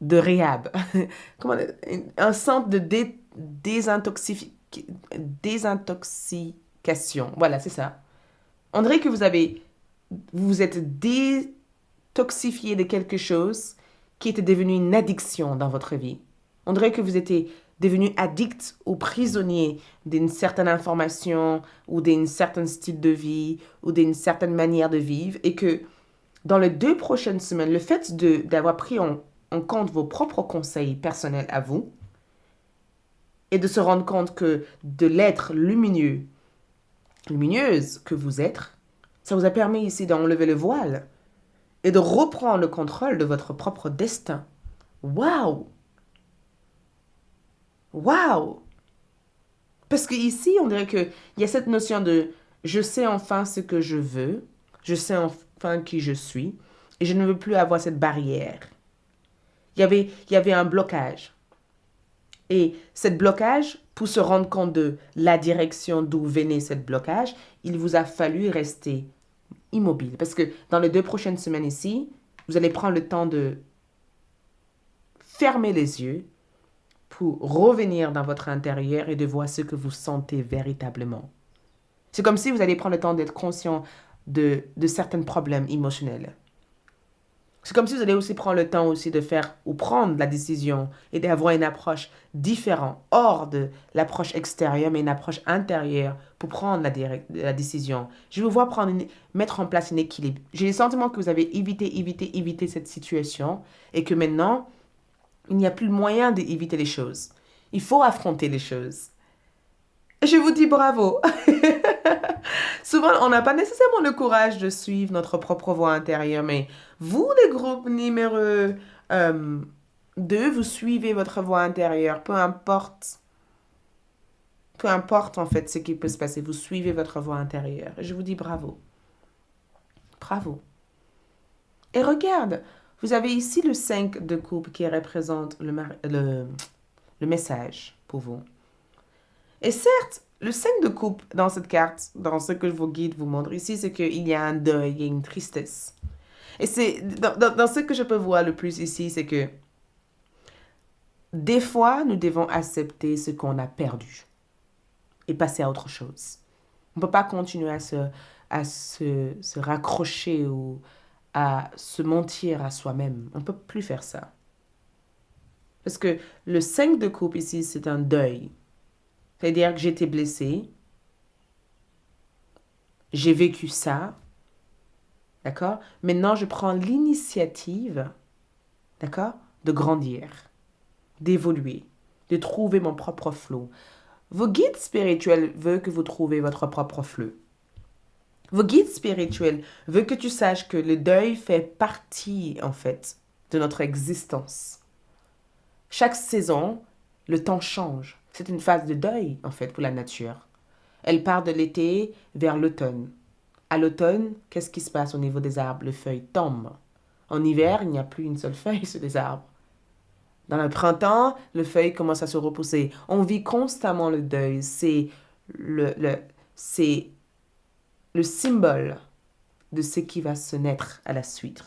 réhab. Comment, un centre de désintoxication. Voilà, c'est ça. On dirait que vous vous êtes détoxifié de quelque chose qui était devenu une addiction dans votre vie. On dirait que vous étiez devenu addict ou prisonnier d'une certaine information ou d'un certain style de vie ou d'une certaine manière de vivre et que dans les 2 prochaines semaines, le fait d'avoir pris en compte vos propres conseils personnels à vous et de se rendre compte que de l'être lumineuse que vous êtes, ça vous a permis ici d'enlever le voile et de reprendre le contrôle de votre propre destin. Waouh! Waouh! Parce que ici, on dirait qu'il y a cette notion de je sais enfin ce que je veux, je sais enfin qui je suis, et je ne veux plus avoir cette barrière. Il y avait un blocage. Et ce blocage, pour se rendre compte de la direction d'où venait ce blocage, il vous a fallu rester immobile. Parce que dans les 2 prochaines semaines ici, vous allez prendre le temps de fermer les yeux pour revenir dans votre intérieur et de voir ce que vous sentez véritablement. C'est comme si vous allez prendre le temps d'être conscient de certains problèmes émotionnels. C'est comme si vous allez aussi prendre le temps aussi de faire ou prendre la décision et d'avoir une approche différente, hors de l'approche extérieure, mais une approche intérieure pour prendre la décision. Je vous vois mettre en place un équilibre. J'ai le sentiment que vous avez évité cette situation et que maintenant, il n'y a plus moyen d'éviter les choses. Il faut affronter les choses. Je vous dis bravo. Souvent, on n'a pas nécessairement le courage de suivre notre propre voie intérieure, mais vous, le groupe numéro 2, vous suivez votre voie intérieure, peu importe en fait ce qui peut se passer, vous suivez votre voie intérieure. Je vous dis bravo. Bravo. Et regarde, vous avez ici le 5 de coupe qui représente le message pour vous. Et certes, le 5 de coupe dans cette carte, dans ce que vos guides vous montrent ici, c'est qu'il y a un deuil, il y a une tristesse. Et c'est dans ce que je peux voir le plus ici, c'est que des fois, nous devons accepter ce qu'on a perdu et passer à autre chose. On ne peut pas continuer à se raccrocher ou à se mentir à soi-même. On ne peut plus faire ça. Parce que le 5 de coupe ici, c'est un deuil. C'est-à-dire que j'ai été blessée, j'ai vécu ça, d'accord? Maintenant, je prends l'initiative, d'accord, de grandir, d'évoluer, de trouver mon propre flow. Vos guides spirituels veulent que vous trouviez votre propre flow. Vos guides spirituels veulent que tu saches que le deuil fait partie, en fait, de notre existence. Chaque saison, le temps change. C'est une phase de deuil, en fait, pour la nature. Elle part de l'été vers l'automne. À l'automne, qu'est-ce qui se passe au niveau des arbres? Les feuilles tombent. En hiver, il n'y a plus une seule feuille sur les arbres. Dans le printemps, les feuilles commencent à se repousser. On vit constamment le deuil. C'est le symbole de ce qui va se naître à la suite.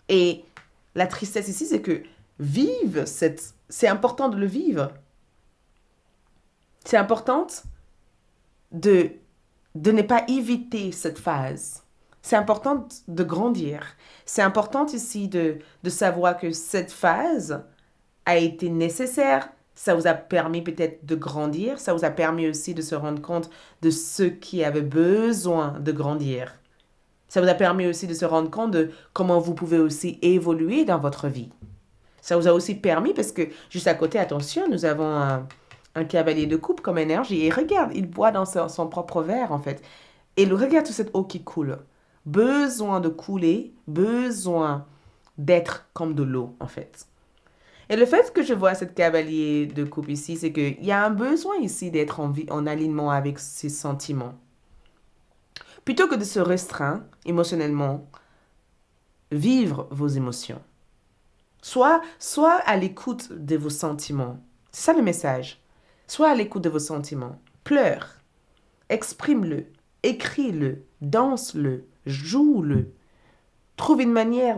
Et la tristesse ici, c'est que c'est important de le vivre. C'est important de, de ne pas éviter cette phase. C'est important de grandir. C'est important ici de savoir que cette phase a été nécessaire. Ça vous a permis peut-être de grandir. Ça vous a permis aussi de se rendre compte de ceux qui avaient besoin de grandir. Ça vous a permis aussi de se rendre compte de comment vous pouvez aussi évoluer dans votre vie. Ça vous a aussi permis, parce que juste à côté, attention, nous avons un cavalier de coupe comme énergie. Et regarde, il boit dans son propre verre, en fait. Et regarde toute cette eau qui coule. Besoin de couler, besoin d'être comme de l'eau, en fait. Et le fait que je vois cette cavalier de coupe ici, c'est qu'il y a un besoin ici d'être en alignement avec ses sentiments. Plutôt que de se restreindre émotionnellement, vivre vos émotions. Soit à l'écoute de vos sentiments. C'est ça le message. Sois à l'écoute de vos sentiments. Pleure. Exprime-le. Écris-le. Danse-le. Joue-le. Trouve une manière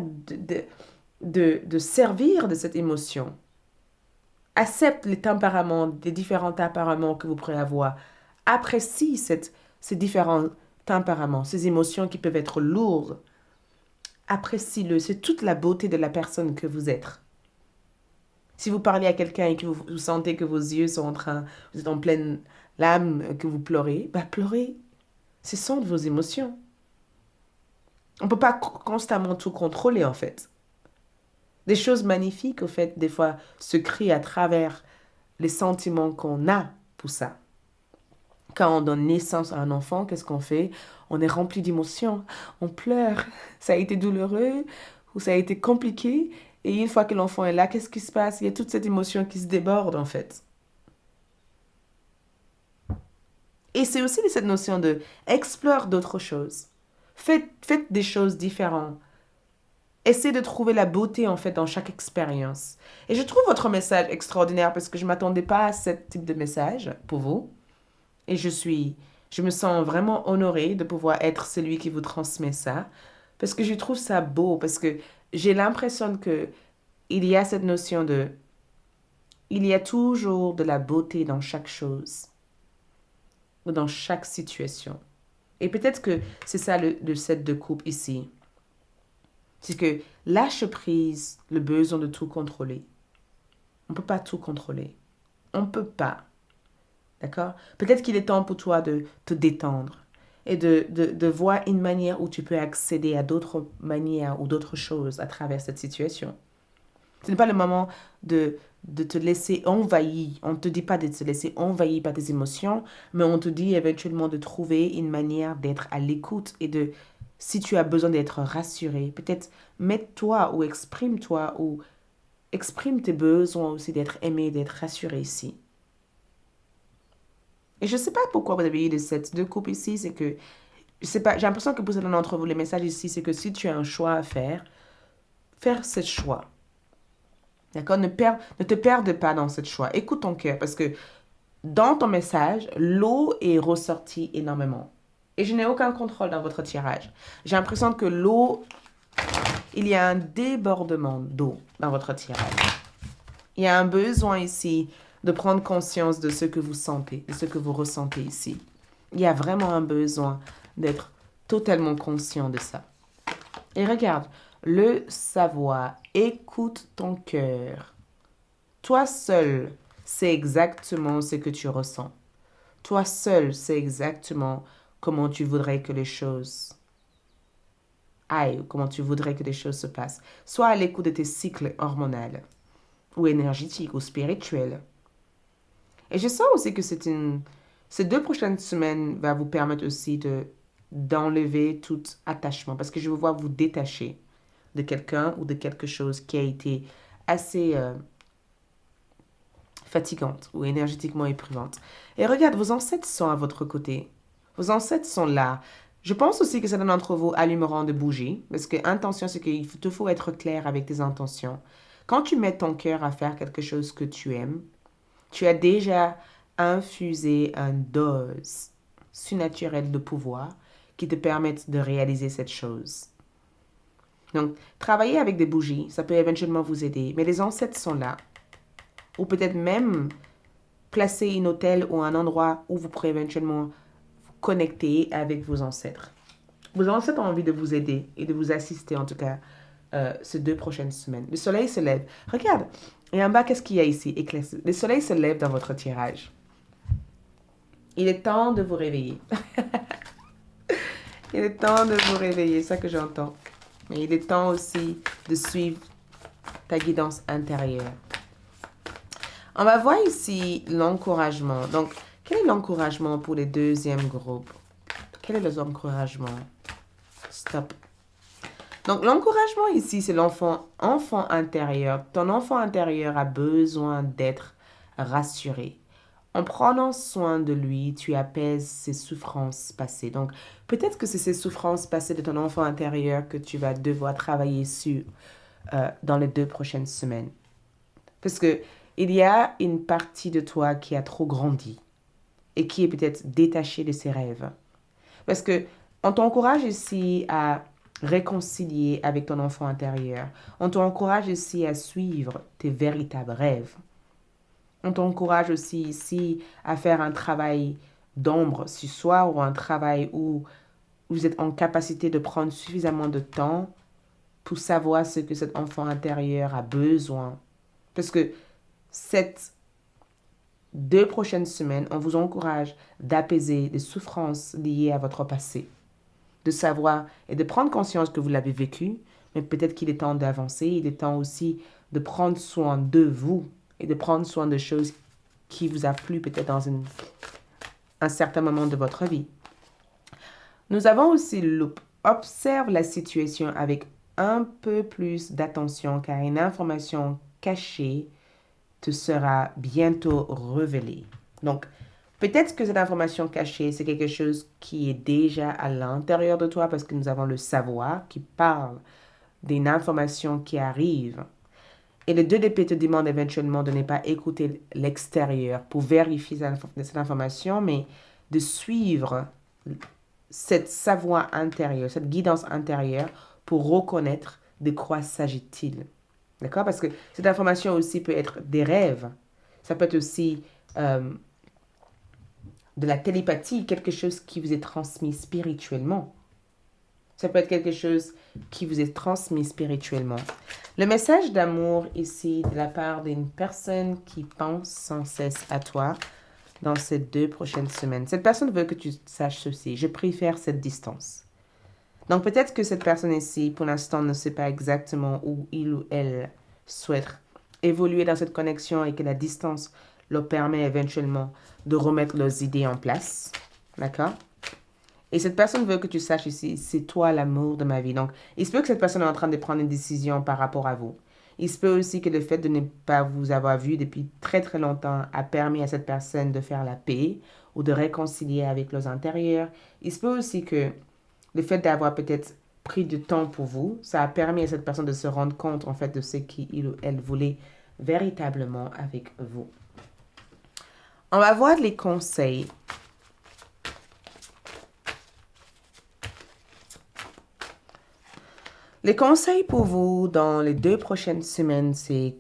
de servir de cette émotion. Accepte les tempéraments, les différents tempéraments que vous pourrez avoir. Apprécie ces différents tempéraments, ces émotions qui peuvent être lourdes. Apprécie-le. C'est toute la beauté de la personne que vous êtes. Si vous parlez à quelqu'un et que vous sentez que vos yeux sont vous êtes en pleine larmes, que vous pleurez, pleurez. Ce sont vos émotions. On ne peut pas constamment tout contrôler, en fait. Des choses magnifiques, au fait, des fois, se créent à travers les sentiments qu'on a pour ça. Quand on donne naissance à un enfant, qu'est-ce qu'on fait? On est rempli d'émotions. On pleure. Ça a été douloureux ou ça a été compliqué. Et une fois que l'enfant est là, qu'est-ce qui se passe? Il y a toute cette émotion qui se déborde, en fait. Et c'est aussi cette notion de explore d'autres choses. Faites des choses différentes. Essayez de trouver la beauté, en fait, dans chaque expérience. Et je trouve votre message extraordinaire parce que je ne m'attendais pas à ce type de message pour vous. Et je me sens vraiment honorée de pouvoir être celui qui vous transmet ça. Parce que je trouve ça beau. Parce que j'ai l'impression que il y a cette notion il y a toujours de la beauté dans chaque chose. Ou dans chaque situation. Et peut-être que c'est ça le set de coupe ici. C'est que lâche prise le besoin de tout contrôler. On ne peut pas tout contrôler. On ne peut pas. D'accord? Peut-être qu'il est temps pour toi de te détendre et de voir une manière où tu peux accéder à d'autres manières ou d'autres choses à travers cette situation. Ce n'est pas le moment de te laisser envahir. On ne te dit pas de te laisser envahir par tes émotions, mais on te dit éventuellement de trouver une manière d'être à l'écoute et si tu as besoin d'être rassuré, peut-être mets-toi ou exprime-toi ou exprime tes besoins aussi d'être aimé, d'être rassuré ici. Et je ne sais pas pourquoi vous avez eu deux coupes ici, c'est que, je sais pas, j'ai l'impression que pour certains d'entre vous, les messages ici, c'est que si tu as un choix à faire ce choix. D'accord? Ne te perde pas dans ce choix. Écoute ton cœur parce que dans ton message, l'eau est ressortie énormément. Et je n'ai aucun contrôle dans votre tirage. J'ai l'impression que il y a un débordement d'eau dans votre tirage. Il y a un besoin ici de prendre conscience de ce que vous sentez, de ce que vous ressentez ici. Il y a vraiment un besoin d'être totalement conscient de ça. Et regarde, le savoir, écoute ton cœur. Toi seul sais exactement ce que tu ressens. Toi seul sais exactement comment tu voudrais que les choses aillent, ou comment tu voudrais que les choses se passent. Sois à l'écoute de tes cycles hormonaux, ou énergétiques, ou spirituels. Et je sens aussi que ces 2 prochaines semaines va vous permettre aussi d'enlever tout attachement. Parce que je vous vois vous détacher de quelqu'un ou de quelque chose qui a été assez fatigante ou énergétiquement éprouvante. Et regarde, vos ancêtres sont à votre côté. Vos ancêtres sont là. Je pense aussi que certains d'entre vous allumeront de bougies. Parce que intention, c'est qu'il te faut être clair avec tes intentions. Quand tu mets ton cœur à faire quelque chose que tu aimes, tu as déjà infusé une dose surnaturelle de pouvoir qui te permettent de réaliser cette chose. Donc, travailler avec des bougies, ça peut éventuellement vous aider. Mais les ancêtres sont là. Ou peut-être même placer une hôtel ou un endroit où vous pourrez éventuellement vous connecter avec vos ancêtres. Vos ancêtres ont envie de vous aider et de vous assister, en tout cas, ces 2 prochaines semaines. Le soleil se lève. Regarde. Et en bas, qu'est-ce qu'il y a ici? Le soleil se lève dans votre tirage. Il est temps de vous réveiller. Il est temps de vous réveiller, c'est ça que j'entends. Mais il est temps aussi de suivre ta guidance intérieure. On va voir ici l'encouragement. Donc, quel est l'encouragement pour les deuxièmes groupes? Quel est l'encouragement? Stop. Donc, l'encouragement ici, c'est enfant intérieur. Ton enfant intérieur a besoin d'être rassuré. En prenant soin de lui, tu apaises ses souffrances passées. Donc, peut-être que c'est ces souffrances passées de ton enfant intérieur que tu vas devoir travailler sur dans les 2 prochaines semaines. Parce que il y a une partie de toi qui a trop grandi et qui est peut-être détachée de ses rêves. Parce que on t'encourage ici à réconcilier avec ton enfant intérieur. On t'encourage ici à suivre tes véritables rêves. On t'encourage aussi ici à faire un travail d'ombre ce soir ou un travail où vous êtes en capacité de prendre suffisamment de temps pour savoir ce que cet enfant intérieur a besoin. Parce que ces 2 prochaines semaines, on vous encourage d'apaiser les souffrances liées à votre passé, de savoir et de prendre conscience que vous l'avez vécu, mais peut-être qu'il est temps d'avancer, il est temps aussi de prendre soin de vous et de prendre soin de choses qui vous a plu peut-être dans un certain moment de votre vie. Nous avons aussi le loup. Observe la situation avec un peu plus d'attention car une information cachée te sera bientôt révélée. Donc, peut-être que cette information cachée, c'est quelque chose qui est déjà à l'intérieur de toi parce que nous avons le savoir qui parle d'une information qui arrive. Et le 2 d'épée te demande éventuellement de ne pas écouter l'extérieur pour vérifier cette information, mais de suivre cette savoir intérieure, cette guidance intérieure pour reconnaître de quoi s'agit-il. D'accord? Parce que cette information aussi peut être des rêves. Ça peut être aussi de la télépathie, quelque chose qui vous est transmis spirituellement. Ça peut être quelque chose qui vous est transmis spirituellement. Le message d'amour ici de la part d'une personne qui pense sans cesse à toi dans ces 2 prochaines semaines. Cette personne veut que tu saches ceci. Je préfère cette distance. Donc peut-être que cette personne ici, pour l'instant, ne sait pas exactement où il ou elle souhaite évoluer dans cette connexion et que la distance leur permet éventuellement de remettre leurs idées en place. D'accord? Et cette personne veut que tu saches ici, c'est toi l'amour de ma vie. Donc, il se peut que cette personne est en train de prendre une décision par rapport à vous. Il se peut aussi que le fait de ne pas vous avoir vu depuis très très longtemps a permis à cette personne de faire la paix ou de réconcilier avec leurs intérieurs. Il se peut aussi que le fait d'avoir peut-être pris du temps pour vous, ça a permis à cette personne de se rendre compte en fait de ce qu'il ou elle voulait véritablement avec vous. On va voir les conseils. Les conseils pour vous dans les 2 prochaines semaines, c'est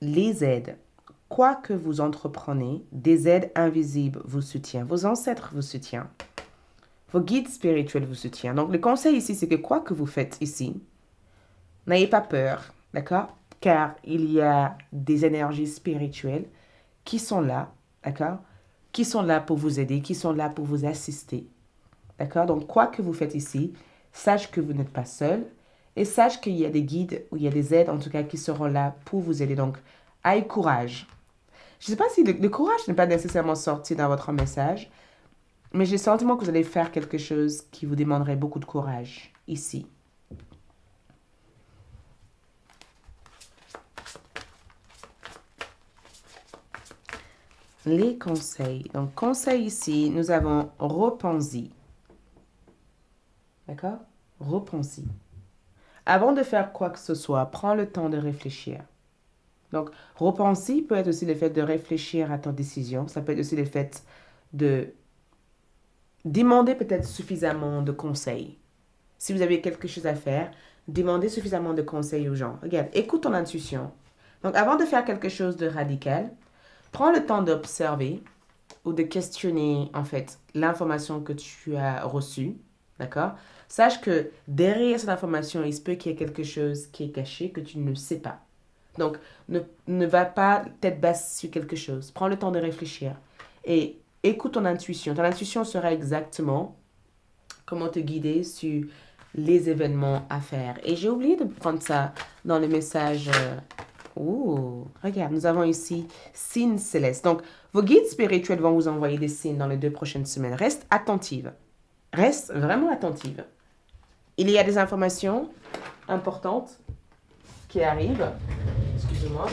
les aides. Quoi que vous entreprenez, des aides invisibles vous soutiennent. Vos ancêtres vous soutiennent. Vos guides spirituels vous soutiennent. Donc, le conseil ici, c'est que quoi que vous faites ici, n'ayez pas peur, d'accord? Car il y a des énergies spirituelles qui sont là, d'accord? Qui sont là pour vous aider, qui sont là pour vous assister, d'accord? Donc, quoi que vous faites ici, sache que vous n'êtes pas seul et sache qu'il y a des guides ou il y a des aides, en tout cas, qui seront là pour vous aider. Donc, aie courage. Je ne sais pas si le courage n'est pas nécessairement sorti dans votre message, mais j'ai le sentiment que vous allez faire quelque chose qui vous demanderait beaucoup de courage ici. Les conseils. Donc, conseil ici, nous avons repensez. D'accord? Repensez. Avant de faire quoi que ce soit, prends le temps de réfléchir. Donc, repenser peut être aussi le fait de réfléchir à ta décision. Ça peut être aussi le fait de demander peut-être suffisamment de conseils. Si vous avez quelque chose à faire, demander suffisamment de conseils aux gens. Regarde, écoute ton intuition. Donc, avant de faire quelque chose de radical, prends le temps d'observer ou de questionner, en fait, l'information que tu as reçue. D'accord? Sache que derrière cette information, il se peut qu'il y ait quelque chose qui est caché que tu ne sais pas. Donc, ne va pas tête basse sur quelque chose. Prends le temps de réfléchir et écoute ton intuition. Ton intuition sera exactement comment te guider sur les événements à faire. Et j'ai oublié de prendre ça dans le message. Oh, regarde, nous avons ici signes célestes. Donc, vos guides spirituels vont vous envoyer des signes dans les 2 prochaines semaines. Reste attentive. Reste vraiment attentive. Il y a des informations importantes qui arrivent. Excusez-moi.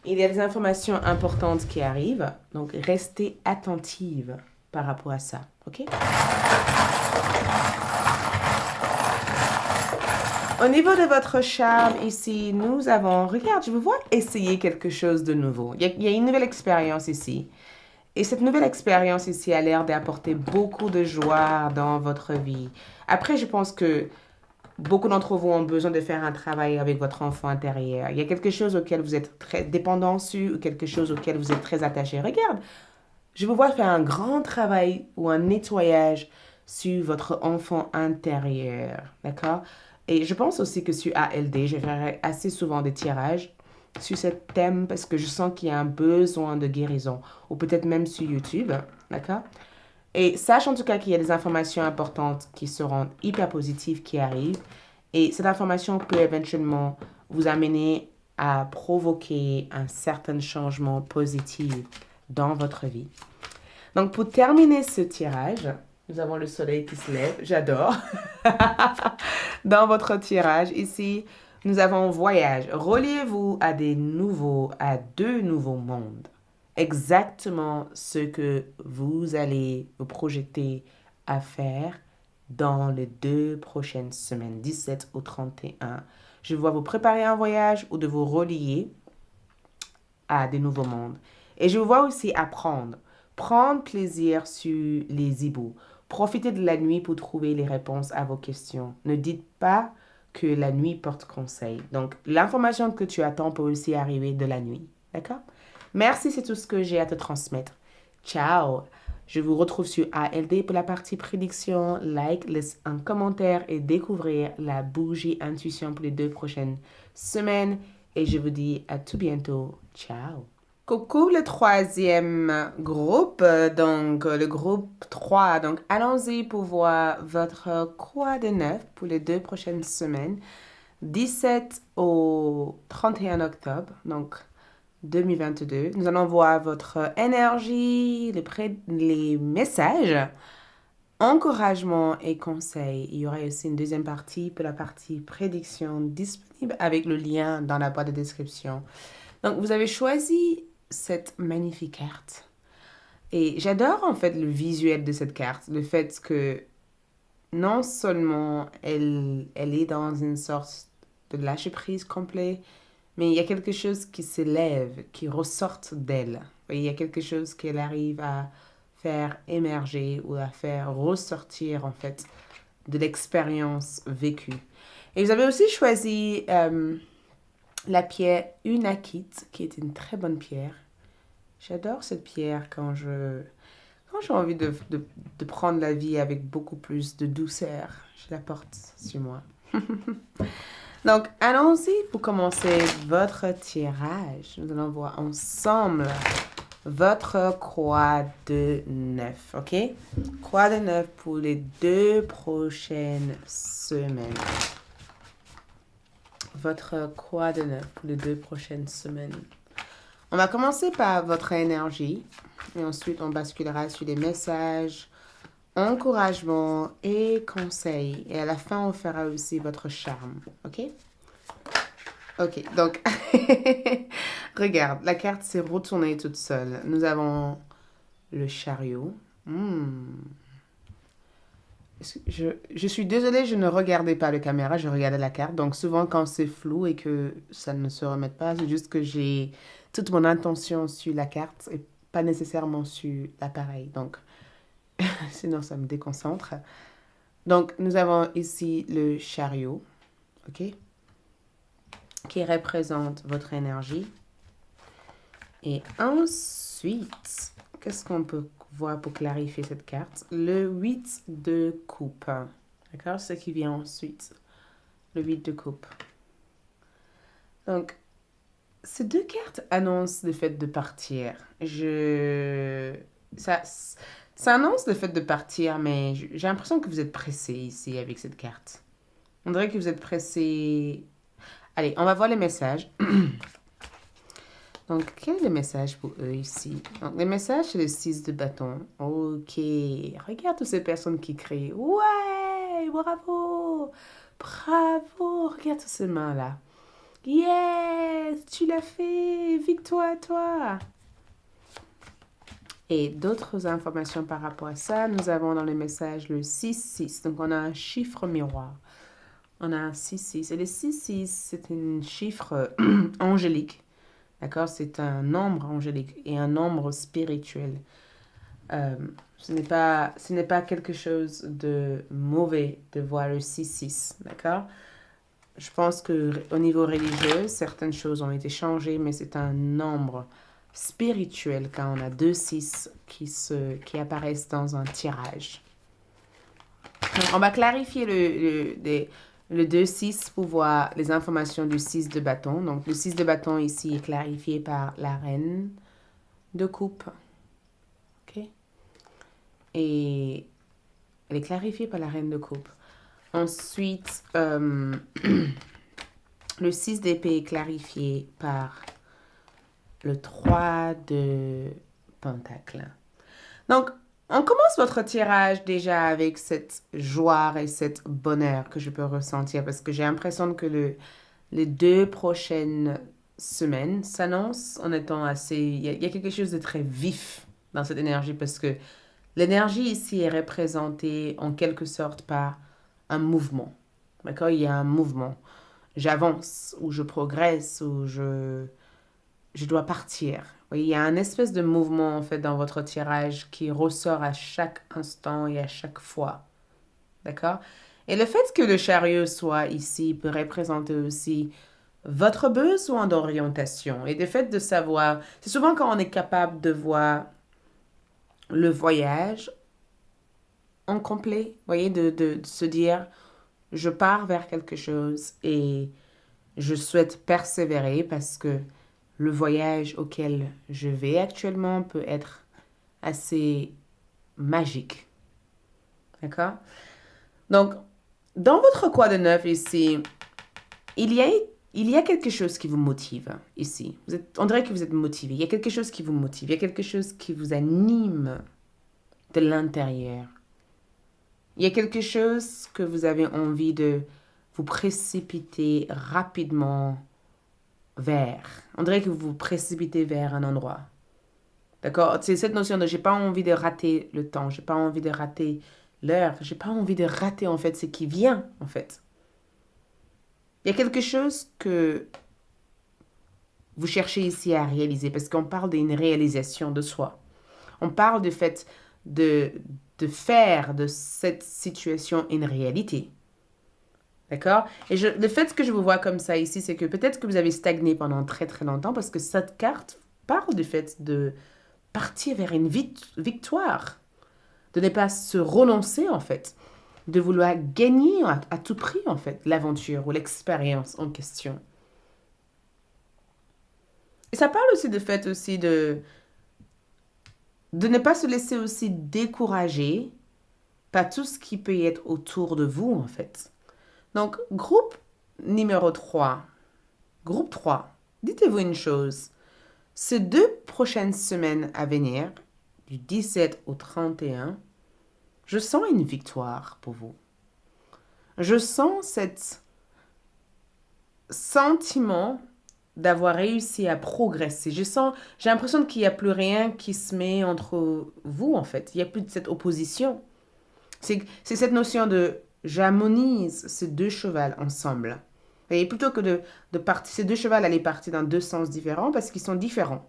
Il y a des informations importantes qui arrivent, donc restez attentive par rapport à ça, ok? Au niveau de votre charme, ici, nous avons... Regarde, je vous vois essayer quelque chose de nouveau. Il y a une nouvelle expérience ici. Et cette nouvelle expérience ici a l'air d'apporter beaucoup de joie dans votre vie. Après, je pense que beaucoup d'entre vous ont besoin de faire un travail avec votre enfant intérieur. Il y a quelque chose auquel vous êtes très dépendant sur ou quelque chose auquel vous êtes très attaché. Regarde, je vous vois faire un grand travail ou un nettoyage sur votre enfant intérieur. D'accord? Et je pense aussi que sur ALD, je ferai assez souvent des tirages sur ce thème parce que je sens qu'il y a un besoin de guérison. Ou peut-être même sur YouTube. D'accord? Et sache en tout cas qu'il y a des informations importantes qui seront hyper positives qui arrivent. Et cette information peut éventuellement vous amener à provoquer un certain changement positif dans votre vie. Donc pour terminer ce tirage, nous avons le soleil qui se lève. J'adore. Dans votre tirage ici, nous avons voyage. Reliez-vous à à 2 nouveaux mondes. Exactement ce que vous allez vous projeter à faire dans les 2 prochaines semaines, 17 au 31. Je vois vous préparer un voyage ou de vous relier à des nouveaux mondes. Et je vois aussi apprendre. Prendre plaisir sur les hiboux. Profitez de la nuit pour trouver les réponses à vos questions. Ne dites pas que la nuit porte conseil. Donc, l'information que tu attends peut aussi arriver de la nuit. D'accord? Merci, c'est tout ce que j'ai à te transmettre. Ciao! Je vous retrouve sur ALD pour la partie prédiction. Like, laisse un commentaire et découvrir la bougie intuition pour les 2 prochaines semaines. Et je vous dis à tout bientôt. Ciao! Coucou le troisième groupe, donc le groupe 3. Donc allons-y pour voir votre quoi de neuf pour les 2 prochaines semaines, 17 au 31 octobre, donc 2022. Nous allons voir votre énergie, les messages, encouragement et conseils. Il y aura aussi une deuxième partie pour la partie prédiction disponible avec le lien dans la boîte de description. Donc vous avez choisi cette magnifique carte. Et j'adore en fait le visuel de cette carte. Le fait que non seulement elle est dans une sorte de lâcher prise complet, mais il y a quelque chose qui s'élève, qui ressort d'elle. Il y a quelque chose qu'elle arrive à faire émerger ou à faire ressortir en fait de l'expérience vécue. Et vous avez aussi choisi la pierre Unakit, qui est une très bonne pierre. J'adore cette pierre quand j'ai envie de prendre la vie avec beaucoup plus de douceur. Je la porte sur moi. Donc, allons-y pour commencer votre tirage. Nous allons voir ensemble votre croix de neuf, ok? Croix de neuf pour les 2 prochaines semaines. Votre croix de neuf pour les 2 prochaines semaines. On va commencer par votre énergie et ensuite on basculera sur les messages, encouragement et conseils. Et à la fin, on fera aussi votre charme, ok? Ok, donc, regarde, la carte s'est retournée toute seule. Nous avons le chariot. Je suis désolée, je ne regardais pas la caméra, je regardais la carte. Donc souvent quand c'est flou et que ça ne se remet pas, c'est juste que j'ai toute mon intention sur la carte et pas nécessairement sur l'appareil. Donc sinon ça me déconcentre. Donc, nous avons ici le chariot, ok, qui représente votre énergie. Et ensuite, qu'est-ce qu'on peut voir pour clarifier cette carte? Le 8 de coupe, d'accord? Ce qui vient ensuite, le 8 de coupe. Donc, ces deux cartes annoncent le fait de partir. Ça annonce le fait de partir, mais j'ai l'impression que vous êtes pressé ici avec cette carte. On dirait que vous êtes pressé. Allez, on va voir les messages. Donc, quel est le message pour eux ici? Donc, le message, c'est le 6 de bâton. Ok. Regarde toutes ces personnes qui crient. Ouais, bravo. Bravo. Regarde toutes ces mains-là. Yes, tu l'as fait. Victoire à toi. Et d'autres informations par rapport à ça, nous avons dans le message le 6-6. Donc, on a un chiffre miroir. On a un 6-6. Et le 6-6, c'est un chiffre angélique. D'accord? C'est un nombre angélique et un nombre spirituel. Ce n'est pas quelque chose de mauvais de voir le 6-6. D'accord? Je pense qu'au niveau religieux, certaines choses ont été changées, mais c'est un nombre spirituel quand on a 2-6 qui apparaissent dans un tirage. Donc, on va clarifier le 2-6 pour voir les informations du 6 de bâton. Donc, le 6 de bâton ici est clarifié par la reine de coupe. OK? Et elle est clarifiée par la reine de coupe. Ensuite, le 6 d'épée est clarifié par le 3 de pentacle. Donc, on commence votre tirage déjà avec cette joie et cette bonheur que je peux ressentir parce que j'ai l'impression que les 2 prochaines semaines s'annoncent en étant assez... Il y a quelque chose de très vif dans cette énergie parce que l'énergie ici est représentée en quelque sorte par un mouvement. D'accord? Il y a un mouvement. J'avance ou je progresse ou je dois partir. Oui, il y a un espèce de mouvement en fait dans votre tirage qui ressort à chaque instant et à chaque fois. D'accord? Et le fait que le chariot soit ici peut représenter aussi votre besoin d'orientation et le fait de savoir, c'est souvent quand on est capable de voir le voyage en complet, vous voyez, de se dire, je pars vers quelque chose et je souhaite persévérer parce que le voyage auquel je vais actuellement peut être assez magique. D'accord? Donc, dans votre quoi de neuf ici, il y a quelque chose qui vous motive ici. On dirait que vous êtes motivé. Il y a quelque chose qui vous motive. Il y a quelque chose qui vous anime de l'intérieur. Il y a quelque chose que vous avez envie de vous précipiter rapidement vers. On dirait que vous vous précipitez vers un endroit. D'accord? C'est cette notion de j'ai pas envie de rater le temps, j'ai pas envie de rater l'heure, j'ai pas envie de rater en fait ce qui vient en fait. Il y a quelque chose que vous cherchez ici à réaliser parce qu'on parle d'une réalisation de soi. On parle du fait de faire de cette situation une réalité. D'accord? Et le fait que je vous vois comme ça ici, c'est que peut-être que vous avez stagné pendant très très longtemps parce que cette carte parle du fait de partir vers une victoire, de ne pas se renoncer en fait, de vouloir gagner à tout prix en fait l'aventure ou l'expérience en question. Et ça parle aussi du fait aussi de ne pas se laisser aussi décourager par tout ce qui peut être autour de vous en fait. Donc, groupe numéro 3, groupe 3, dites-vous une chose, ces 2 prochaines semaines à venir, du 17 au 31, je sens une victoire pour vous. Je sens cet sentiment d'avoir réussi à progresser. J'ai l'impression qu'il n'y a plus rien qui se met entre vous, en fait. Il n'y a plus de cette opposition. C'est cette notion de j'harmonise ces 2 chevaux ensemble. Et plutôt que de partir, ces 2 chevaux allaient partir dans 2 sens différents parce qu'ils sont différents.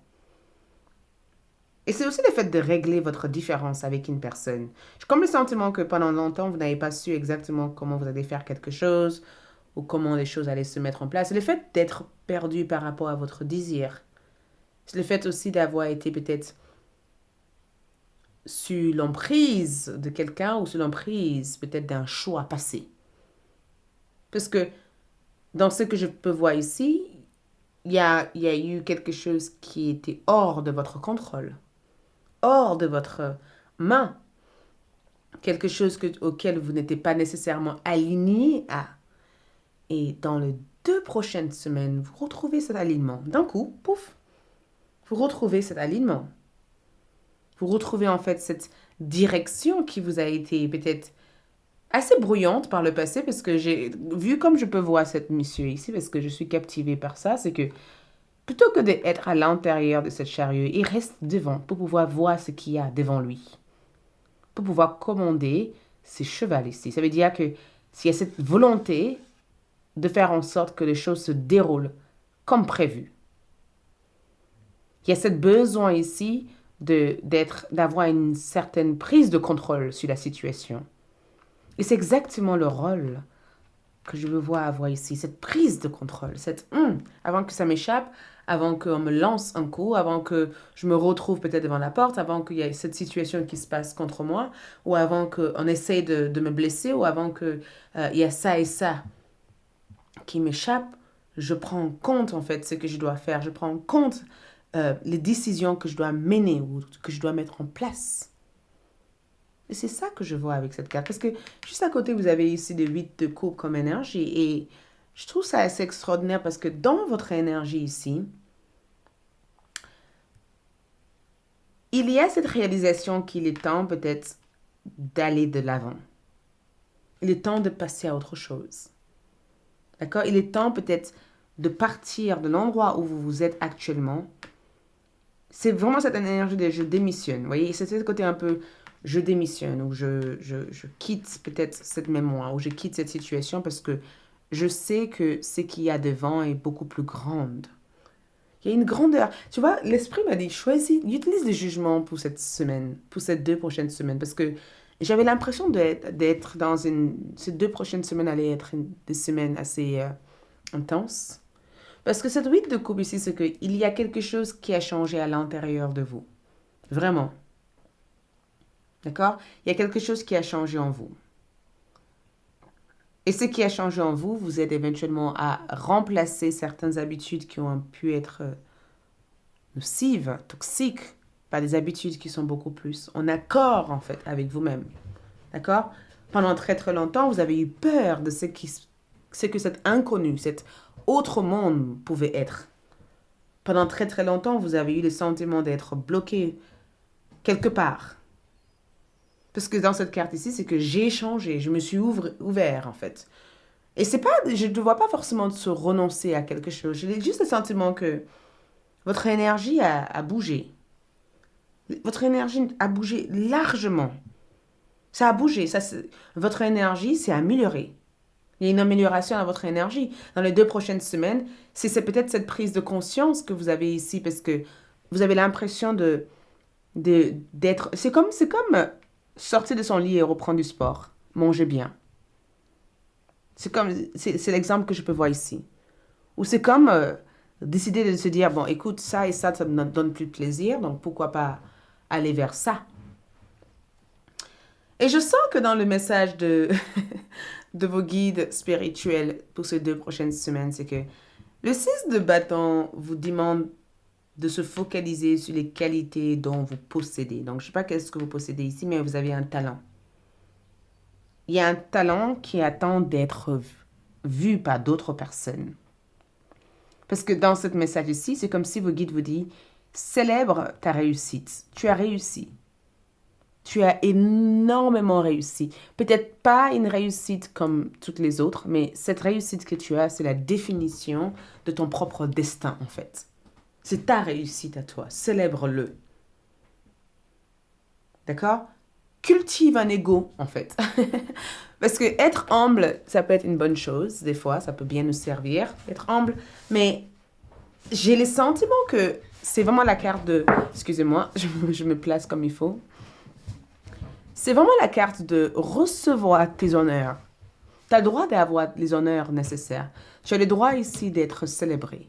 Et c'est aussi le fait de régler votre différence avec une personne. J'ai comme le sentiment que pendant longtemps, vous n'avez pas su exactement comment vous allez faire quelque chose ou comment les choses allaient se mettre en place. C'est le fait d'être perdu par rapport à votre désir. C'est le fait aussi d'avoir été peut-être sous l'emprise de quelqu'un ou sous l'emprise peut-être d'un choix passé. Parce que dans ce que je peux voir ici, il y a eu quelque chose qui était hors de votre contrôle, hors de votre main, quelque chose auquel vous n'étiez pas nécessairement aligné à. Et dans les 2 prochaines semaines, vous retrouvez cet alignement. D'un coup, pouf, vous retrouvez cet alignement. Vous retrouvez en fait cette direction qui vous a été peut-être assez brouillante par le passé parce que j'ai vu comme je peux voir cette monsieur ici parce que je suis captivée par ça, c'est que plutôt que d'être à l'intérieur de cette chariot, il reste devant pour pouvoir voir ce qu'il y a devant lui, pour pouvoir commander ses chevals ici. Ça veut dire que s'il y a cette volonté de faire en sorte que les choses se déroulent comme prévu, il y a ce besoin ici d'avoir une certaine prise de contrôle sur la situation. Et c'est exactement le rôle que je veux voir avoir ici, cette prise de contrôle, avant que ça m'échappe, avant qu'on me lance un coup, avant que je me retrouve peut-être devant la porte, avant qu'il y ait cette situation qui se passe contre moi, ou avant qu'on essaye de me blesser, ou avant qu'il y a ça et ça qui m'échappe, je prends en compte en fait ce que je dois faire, je prends en compte les décisions que je dois mener ou que je dois mettre en place. Et c'est ça que je vois avec cette carte. Parce que juste à côté, vous avez ici le 8 de coupe comme énergie. Et je trouve ça assez extraordinaire parce que dans votre énergie ici, il y a cette réalisation qu'il est temps peut-être d'aller de l'avant. Il est temps de passer à autre chose. D'accord? Il est temps peut-être de partir de l'endroit où vous êtes actuellement. C'est vraiment cette énergie de je démissionne. Vous voyez, c'est ce côté un peu je démissionne ou je quitte peut-être cette mémoire ou je quitte cette situation parce que je sais que ce qu'il y a devant est beaucoup plus grande. Il y a une grandeur. Tu vois, l'esprit m'a dit, choisis, utilise le jugement pour cette semaine, pour ces 2 prochaines semaines parce que j'avais l'impression d'être dans ces 2 prochaines semaines allaient être des semaines assez intenses. Parce que cette 8 de coupe ici, c'est qu'il y a quelque chose qui a changé à l'intérieur de vous. Vraiment. D'accord? Il y a quelque chose qui a changé en vous. Et ce qui a changé en vous, vous êtes éventuellement à remplacer certaines habitudes qui ont pu être nocives, toxiques, par des habitudes qui sont beaucoup plus en accord, en fait, avec vous-même. D'accord? Pendant très très longtemps, vous avez eu peur de ce que cet inconnu, cet autre monde pouvait être. Pendant très très longtemps, vous avez eu le sentiment d'être bloqué quelque part. Parce que dans cette carte ici, c'est que j'ai changé, je me suis ouvert en fait. Et c'est pas, je ne vois pas forcément de se renoncer à quelque chose. J'ai juste le sentiment que votre énergie a bougé. Votre énergie a bougé largement. Ça a bougé. Votre énergie s'est améliorée. Il y a une amélioration dans votre énergie. Dans les 2 prochaines semaines, c'est peut-être cette prise de conscience que vous avez ici parce que vous avez l'impression d'être... C'est comme sortir de son lit et reprendre du sport. Manger bien. C'est l'exemple que je peux voir ici. Ou c'est comme décider de se dire, bon, écoute, ça et ça me donne plus de plaisir, donc pourquoi pas aller vers ça. Et je sens que dans le message de vos guides spirituels pour ces 2 prochaines semaines, c'est que le 6 de bâton vous demande de se focaliser sur les qualités dont vous possédez. Donc, je ne sais pas qu'est-ce que vous possédez ici, mais vous avez un talent. Il y a un talent qui attend d'être vu par d'autres personnes. Parce que dans ce message ici, c'est comme si vos guides vous disent, célèbre ta réussite. Tu as réussi. Tu as énormément réussi. Peut-être pas une réussite comme toutes les autres, mais cette réussite que tu as, c'est la définition de ton propre destin, en fait. C'est ta réussite à toi. Célèbre-le. D'accord? Cultive un ego, en fait. Parce que être humble, ça peut être une bonne chose. Des fois, ça peut bien nous servir, être humble. Mais j'ai le sentiment que c'est vraiment la carte de... Excusez-moi, je me place comme il faut. C'est vraiment la carte de recevoir tes honneurs. Tu as le droit d'avoir les honneurs nécessaires. Tu as le droit ici d'être célébré.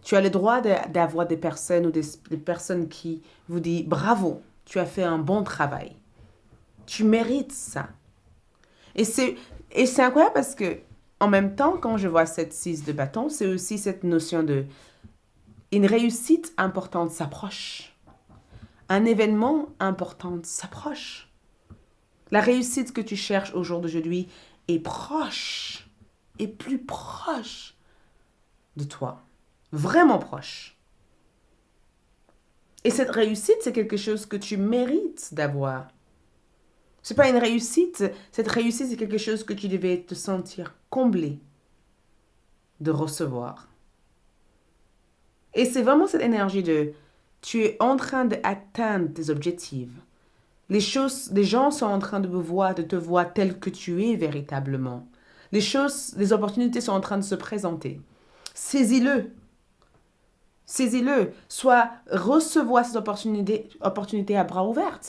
Tu as le droit d'avoir des personnes ou des personnes qui vous disent bravo, tu as fait un bon travail. Tu mérites ça. Et c'est incroyable parce que en même temps, quand je vois cette 6 de bâton, c'est aussi cette notion de une réussite importante s'approche. Un événement important s'approche. La réussite que tu cherches au jour d'aujourd'hui est proche, est plus proche de toi. Vraiment proche. Et cette réussite, c'est quelque chose que tu mérites d'avoir. C'est pas une réussite. Cette réussite, c'est quelque chose que tu devais te sentir comblé de recevoir. Et c'est vraiment cette énergie de tu es en train d'atteindre tes objectifs. Les gens sont en train de te voir tel que tu es véritablement. Les opportunités sont en train de se présenter. Saisis-le. Saisis-le. Soit recevoir cette opportunité à bras ouverts.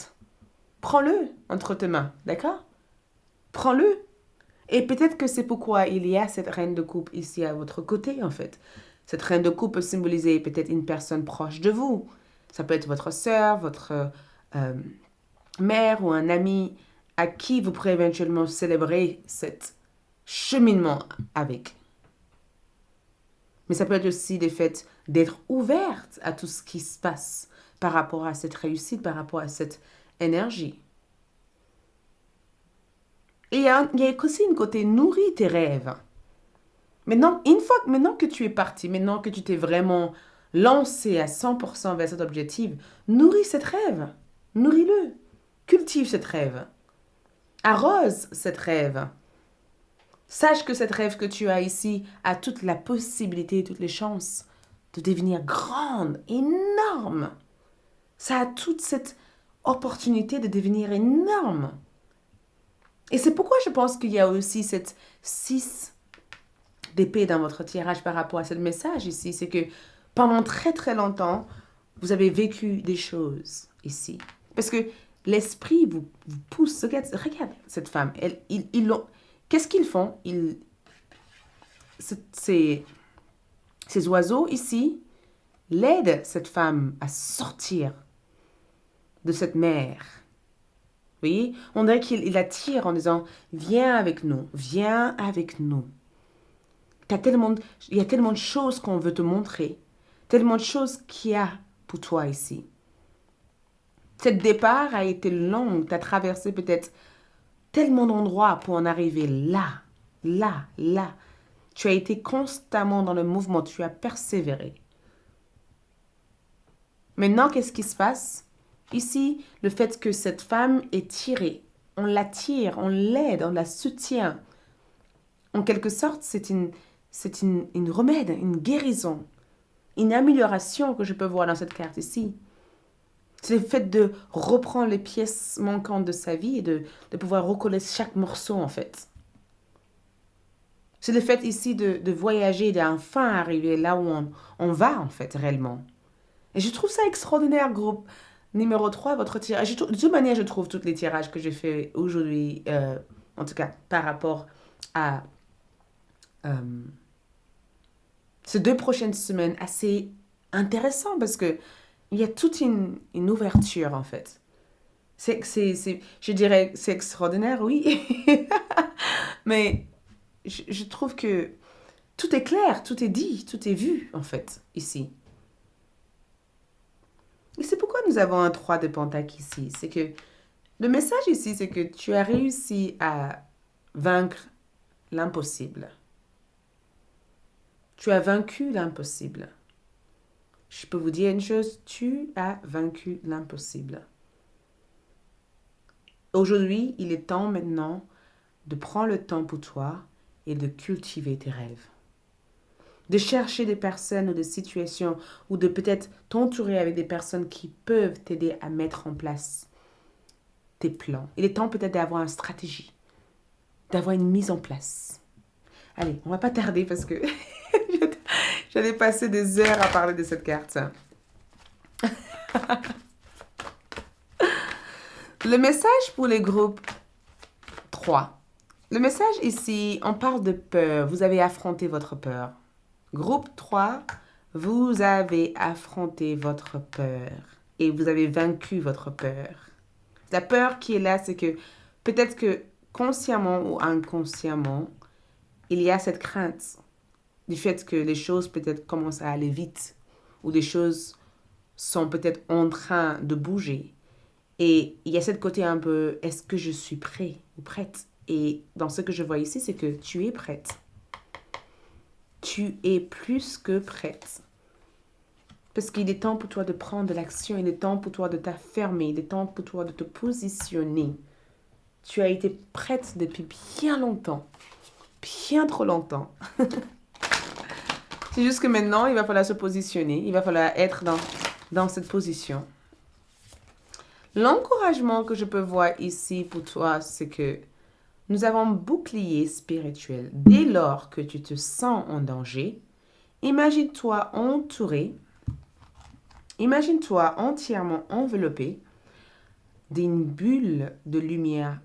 Prends-le entre tes mains, d'accord? Prends-le. Et peut-être que c'est pourquoi il y a cette reine de coupe ici à votre côté, en fait. Cette reine de coupe peut symboliser peut-être une personne proche de vous. Ça peut être votre sœur, votre mère ou un ami à qui vous pourrez éventuellement célébrer cet cheminement avec. Mais ça peut être aussi le fait d'être ouverte à tout ce qui se passe par rapport à cette réussite, par rapport à cette énergie. Et il y a aussi une côté nourrir tes rêves. Maintenant que tu es parti, maintenant que tu t'es vraiment lancé à 100% vers cet objectif, nourris cette rêve. Nourris-le. Cultive cette rêve. Arrose cette rêve. Sache que cette rêve que tu as ici a toute la possibilité, toutes les chances de devenir grande, énorme. Ça a toute cette opportunité de devenir énorme. Et c'est pourquoi je pense qu'il y a aussi cette 6 d'épée dans votre tirage par rapport à ce message ici. C'est que pendant très très longtemps, vous avez vécu des choses ici. Parce que l'esprit vous pousse. Regarde cette femme. Qu'est-ce qu'ils font? Ces oiseaux ici l'aident cette femme à sortir de cette mer. Vous voyez? On dirait qu'il l'attire en disant « Viens avec nous, viens avec nous. » Il y a tellement de choses qu'on veut te montrer. Tellement de choses qu'il y a pour toi ici. Ce départ a été long. Tu as traversé peut-être tellement d'endroits pour en arriver là, là, là. Tu as été constamment dans le mouvement. Tu as persévéré. Maintenant, qu'est-ce qui se passe? Ici, le fait que cette femme est tirée. On la tire, on l'aide, on la soutient. En quelque sorte, c'est une remède, une guérison, une amélioration que je peux voir dans cette carte ici. C'est le fait de reprendre les pièces manquantes de sa vie et de pouvoir recoller chaque morceau, en fait. C'est le fait ici de voyager, d'enfin arriver là où on va, en fait, réellement. Et je trouve ça extraordinaire, groupe numéro 3, votre tirage. De toute manière, je trouve tous les tirages que j'ai fait aujourd'hui, en tout cas, par rapport à ces 2 prochaines semaines, assez intéressant parce que il y a toute une ouverture, en fait. Je dirais, c'est extraordinaire, oui. Mais je trouve que tout est clair, tout est dit, tout est vu, en fait, ici. Et c'est pourquoi nous avons un 3 de Pentacle ici. C'est que le message ici, c'est que tu as réussi à vaincre l'impossible. Tu as vaincu l'impossible. Je peux vous dire une chose, tu as vaincu l'impossible. Aujourd'hui, il est temps maintenant de prendre le temps pour toi et de cultiver tes rêves. De chercher des personnes ou des situations ou de peut-être t'entourer avec des personnes qui peuvent t'aider à mettre en place tes plans. Il est temps peut-être d'avoir une stratégie, d'avoir une mise en place. Allez, on va pas tarder parce que j'allais passer des heures à parler de cette carte. Le message pour les groupes 3. Le message ici, on parle de peur. Vous avez affronté votre peur. Groupe 3, vous avez affronté votre peur et vous avez vaincu votre peur. La peur qui est là, c'est que peut-être que consciemment ou inconsciemment, il y a cette crainte du fait que les choses peut-être commencent à aller vite ou les choses sont peut-être en train de bouger. Et il y a cette côté un peu, est-ce que je suis prêt ou prête? Et dans ce que je vois ici, c'est que tu es prête. Tu es plus que prête. Parce qu'il est temps pour toi de prendre de l'action, il est temps pour toi de t'affirmer, il est temps pour toi de te positionner. Tu as été prête depuis bien longtemps, bien trop longtemps. C'est juste que maintenant, il va falloir se positionner, il va falloir être dans cette position. L'encouragement que je peux voir ici pour toi, c'est que nous avons un bouclier spirituel. Dès lors que tu te sens en danger, imagine-toi entouré, imagine-toi entièrement enveloppé d'une bulle de lumière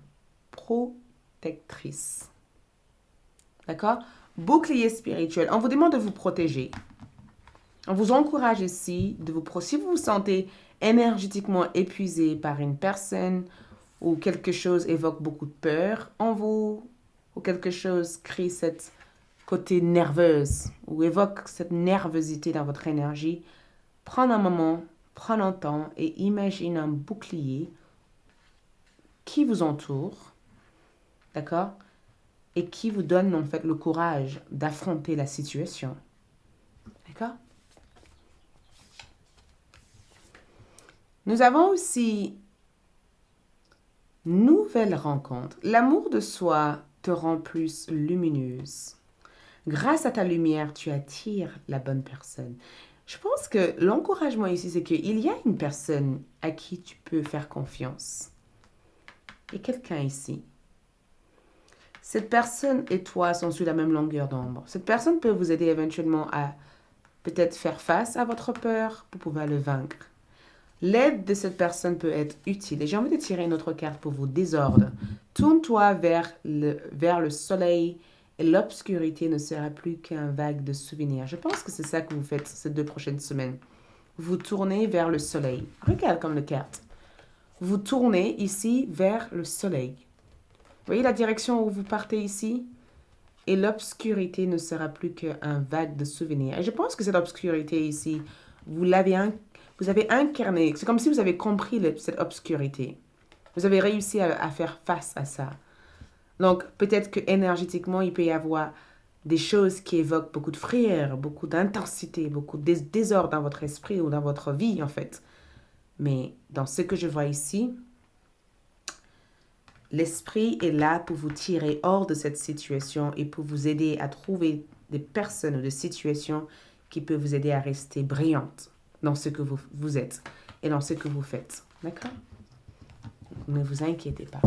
protectrice. D'accord? Bouclier spirituel. On vous demande de vous protéger. On vous encourage ici de vous protéger. Si vous vous sentez énergétiquement épuisé par une personne ou quelque chose évoque beaucoup de peur en vous, ou quelque chose crée cette côté nerveuse ou évoque cette nervosité dans votre énergie, prends un moment, prends un temps et imagine un bouclier qui vous entoure, d'accord? Et qui vous donne en fait le courage d'affronter la situation. D'accord? Nous avons aussi nouvelle rencontre. L'amour de soi te rend plus lumineuse. Grâce à ta lumière, tu attires la bonne personne. Je pense que l'encouragement ici, c'est qu'il y a une personne à qui tu peux faire confiance. Et quelqu'un ici. Cette personne et toi sont sur la même longueur d'ombre. Cette personne peut vous aider éventuellement à peut-être faire face à votre peur pour pouvoir le vaincre. L'aide de cette personne peut être utile. Et j'ai envie de tirer une autre carte pour vous. Désordre. Tourne-toi vers le soleil et l'obscurité ne sera plus qu'un vague de souvenirs. Je pense que c'est ça que vous faites ces 2 prochaines semaines. Vous tournez vers le soleil. Regarde comme le carte. Vous tournez ici vers le soleil. Vous voyez la direction où vous partez ici? Et l'obscurité ne sera plus qu'un vague de souvenirs. Et je pense que cette obscurité ici, vous avez incarné. C'est comme si vous avez compris cette obscurité. Vous avez réussi à faire face à ça. Donc, peut-être que énergétiquement, il peut y avoir des choses qui évoquent beaucoup de frayeur, beaucoup d'intensité, beaucoup de désordre dans votre esprit ou dans votre vie, en fait. Mais dans ce que je vois ici, l'esprit est là pour vous tirer hors de cette situation et pour vous aider à trouver des personnes ou des situations qui peuvent vous aider à rester brillante dans ce que vous êtes et dans ce que vous faites. D'accord? Ne vous inquiétez pas.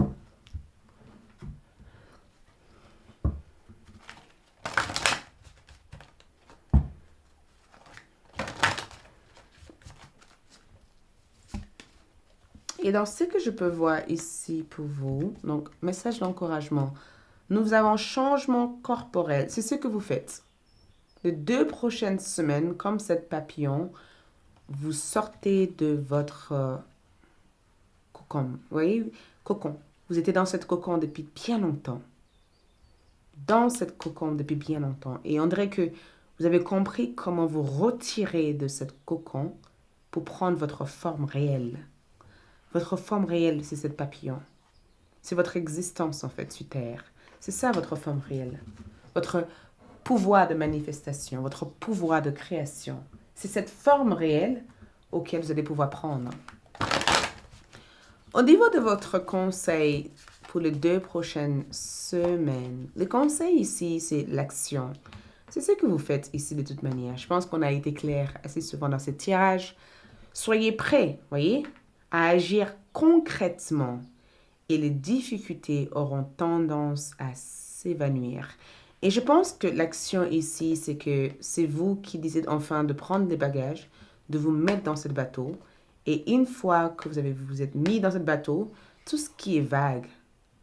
Et dans ce que je peux voir ici pour vous, donc message d'encouragement, nous avons changement corporel. C'est ce que vous faites. Les 2 prochaines semaines, comme cette papillon, vous sortez de votre cocon. Vous voyez, cocon. Vous étiez dans cette cocon depuis bien longtemps. Dans cette cocon depuis bien longtemps. Et on dirait que vous avez compris comment vous retirer de cette cocon pour prendre votre forme réelle. Votre forme réelle, c'est cette papillon. C'est votre existence, en fait, sur Terre. C'est ça, votre forme réelle. Votre pouvoir de manifestation, votre pouvoir de création. C'est cette forme réelle auquel vous allez pouvoir prendre. Au niveau de votre conseil pour les 2 prochaines semaines, le conseil ici, c'est l'action. C'est ce que vous faites ici de toute manière. Je pense qu'on a été clair assez souvent dans ce tirage. Soyez prêts, voyez, à agir concrètement et les difficultés auront tendance à s'évanouir. Et je pense que l'action ici, c'est que c'est vous qui décidez enfin de prendre les bagages, de vous mettre dans ce bateau Et une fois que vous êtes mis dans ce bateau, tout ce qui est vague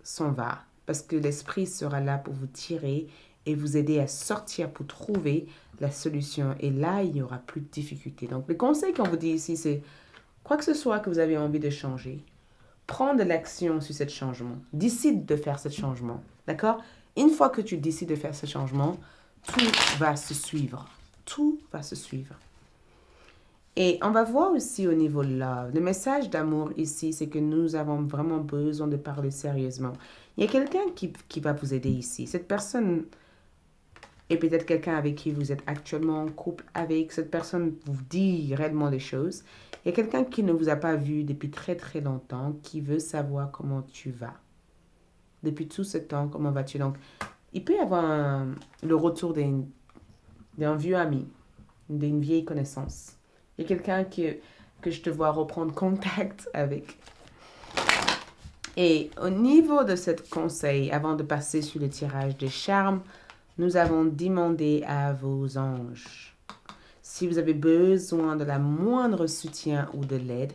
s'en va. Parce que l'esprit sera là pour vous tirer et vous aider à sortir pour trouver la solution. Et là, il n'y aura plus de difficultés. Donc, le conseil qu'on vous dit ici, c'est quoi que ce soit que vous avez envie de changer, prends de l'action sur ce changement. Décide de faire ce changement. D'accord? Une fois que tu décides de faire ce changement, tout va se suivre. Tout va se suivre. Et on va voir aussi au niveau de love. Le message d'amour ici, c'est que nous avons vraiment besoin de parler sérieusement. Il y a quelqu'un qui va vous aider ici. Cette personne est peut-être quelqu'un avec qui vous êtes actuellement en couple avec. Cette personne vous dit réellement des choses. Il y a quelqu'un qui ne vous a pas vu depuis très très longtemps, qui veut savoir comment tu vas. Depuis tout ce temps, comment vas-tu? Donc, il peut y avoir le retour d'un vieux ami, d'une vieille connaissance. Il y a quelqu'un que je te vois reprendre contact avec. Et au niveau de ce conseil, avant de passer sur le tirage des charmes, nous avons demandé à vos anges. Si vous avez besoin de la moindre soutien ou de l'aide,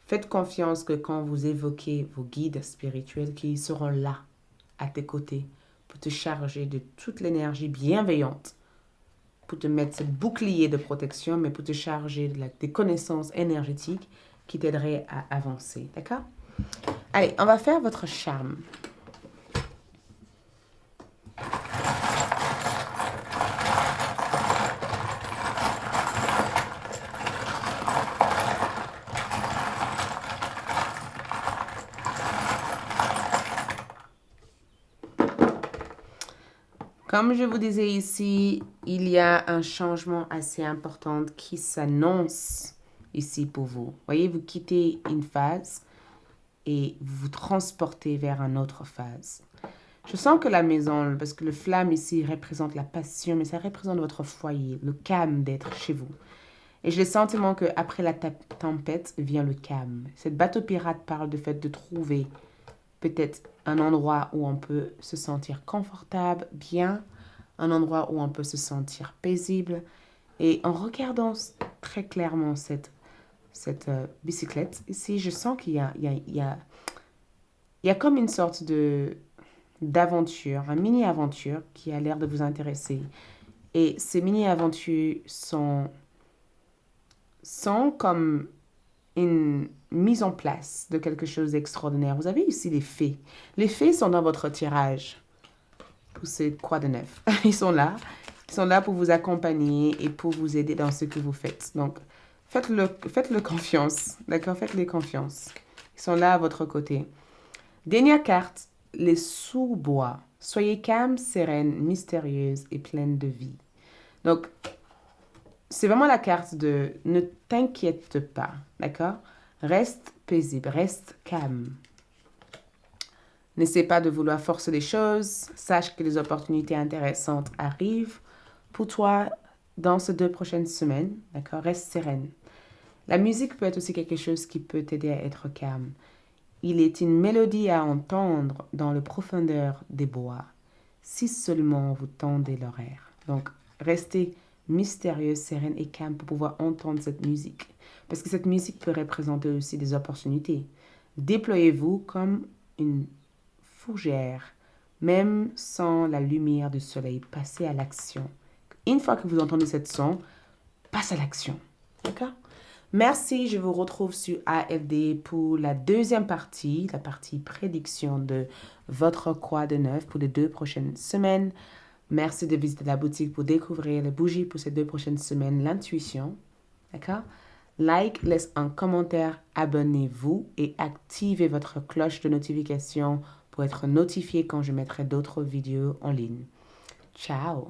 faites confiance que quand vous évoquez vos guides spirituels, qu'ils seront là, à tes côtés, pour te charger de toute l'énergie bienveillante, pour te mettre ce bouclier de protection, mais pour te charger des connaissances énergétiques qui t'aideraient à avancer. D'accord? Allez, on va faire votre charme. Comme je vous disais ici, il y a un changement assez important qui s'annonce ici pour vous. Voyez, vous quittez une phase et vous vous transportez vers une autre phase. Je sens que la maison, parce que le flamme ici représente la passion, mais ça représente votre foyer, le calme d'être chez vous. Et j'ai le sentiment qu'après la tempête vient le calme. Cette bateau pirate parle du fait de trouver peut-être un endroit où on peut se sentir confortable, bien, un endroit où on peut se sentir paisible. Et en regardant très clairement cette bicyclette, ici, je sens qu'il y a comme une sorte d'aventure, une mini-aventure qui a l'air de vous intéresser. Et ces mini-aventures sont comme une mise en place de quelque chose d'extraordinaire. Vous avez ici les fées. Les fées sont dans votre tirage pour ces croix de neuf. Ils sont là. Ils sont là pour vous accompagner et pour vous aider dans ce que vous faites. Donc, faites-le confiance. D'accord? Faites-les confiance. Ils sont là à votre côté. Dernière carte, les sous-bois. Soyez calme, sereine, mystérieuse et pleine de vie. Donc, c'est vraiment la carte de ne t'inquiète pas, d'accord? Reste paisible, reste calme. N'essaie pas de vouloir forcer les choses. Sache que les opportunités intéressantes arrivent pour toi dans ces 2 prochaines semaines, d'accord? Reste sereine. La musique peut être aussi quelque chose qui peut t'aider à être calme. Il est une mélodie à entendre dans les profondeurs des bois, si seulement vous tendez l'oreille. Donc, restez mystérieuse, sereine et calme pour pouvoir entendre cette musique. Parce que cette musique peut représenter aussi des opportunités. Déployez-vous comme une fougère, même sans la lumière du soleil. Passez à l'action. Une fois que vous entendez cette son, passe à l'action. D'accord? Merci, je vous retrouve sur AFD pour la deuxième partie, la partie prédiction de votre croix de neuf pour les 2 prochaines semaines. Merci de visiter la boutique pour découvrir les bougies pour ces 2 prochaines semaines, l'intuition. D'accord? Like, laisse un commentaire, abonnez-vous et activez votre cloche de notification pour être notifié quand je mettrai d'autres vidéos en ligne. Ciao!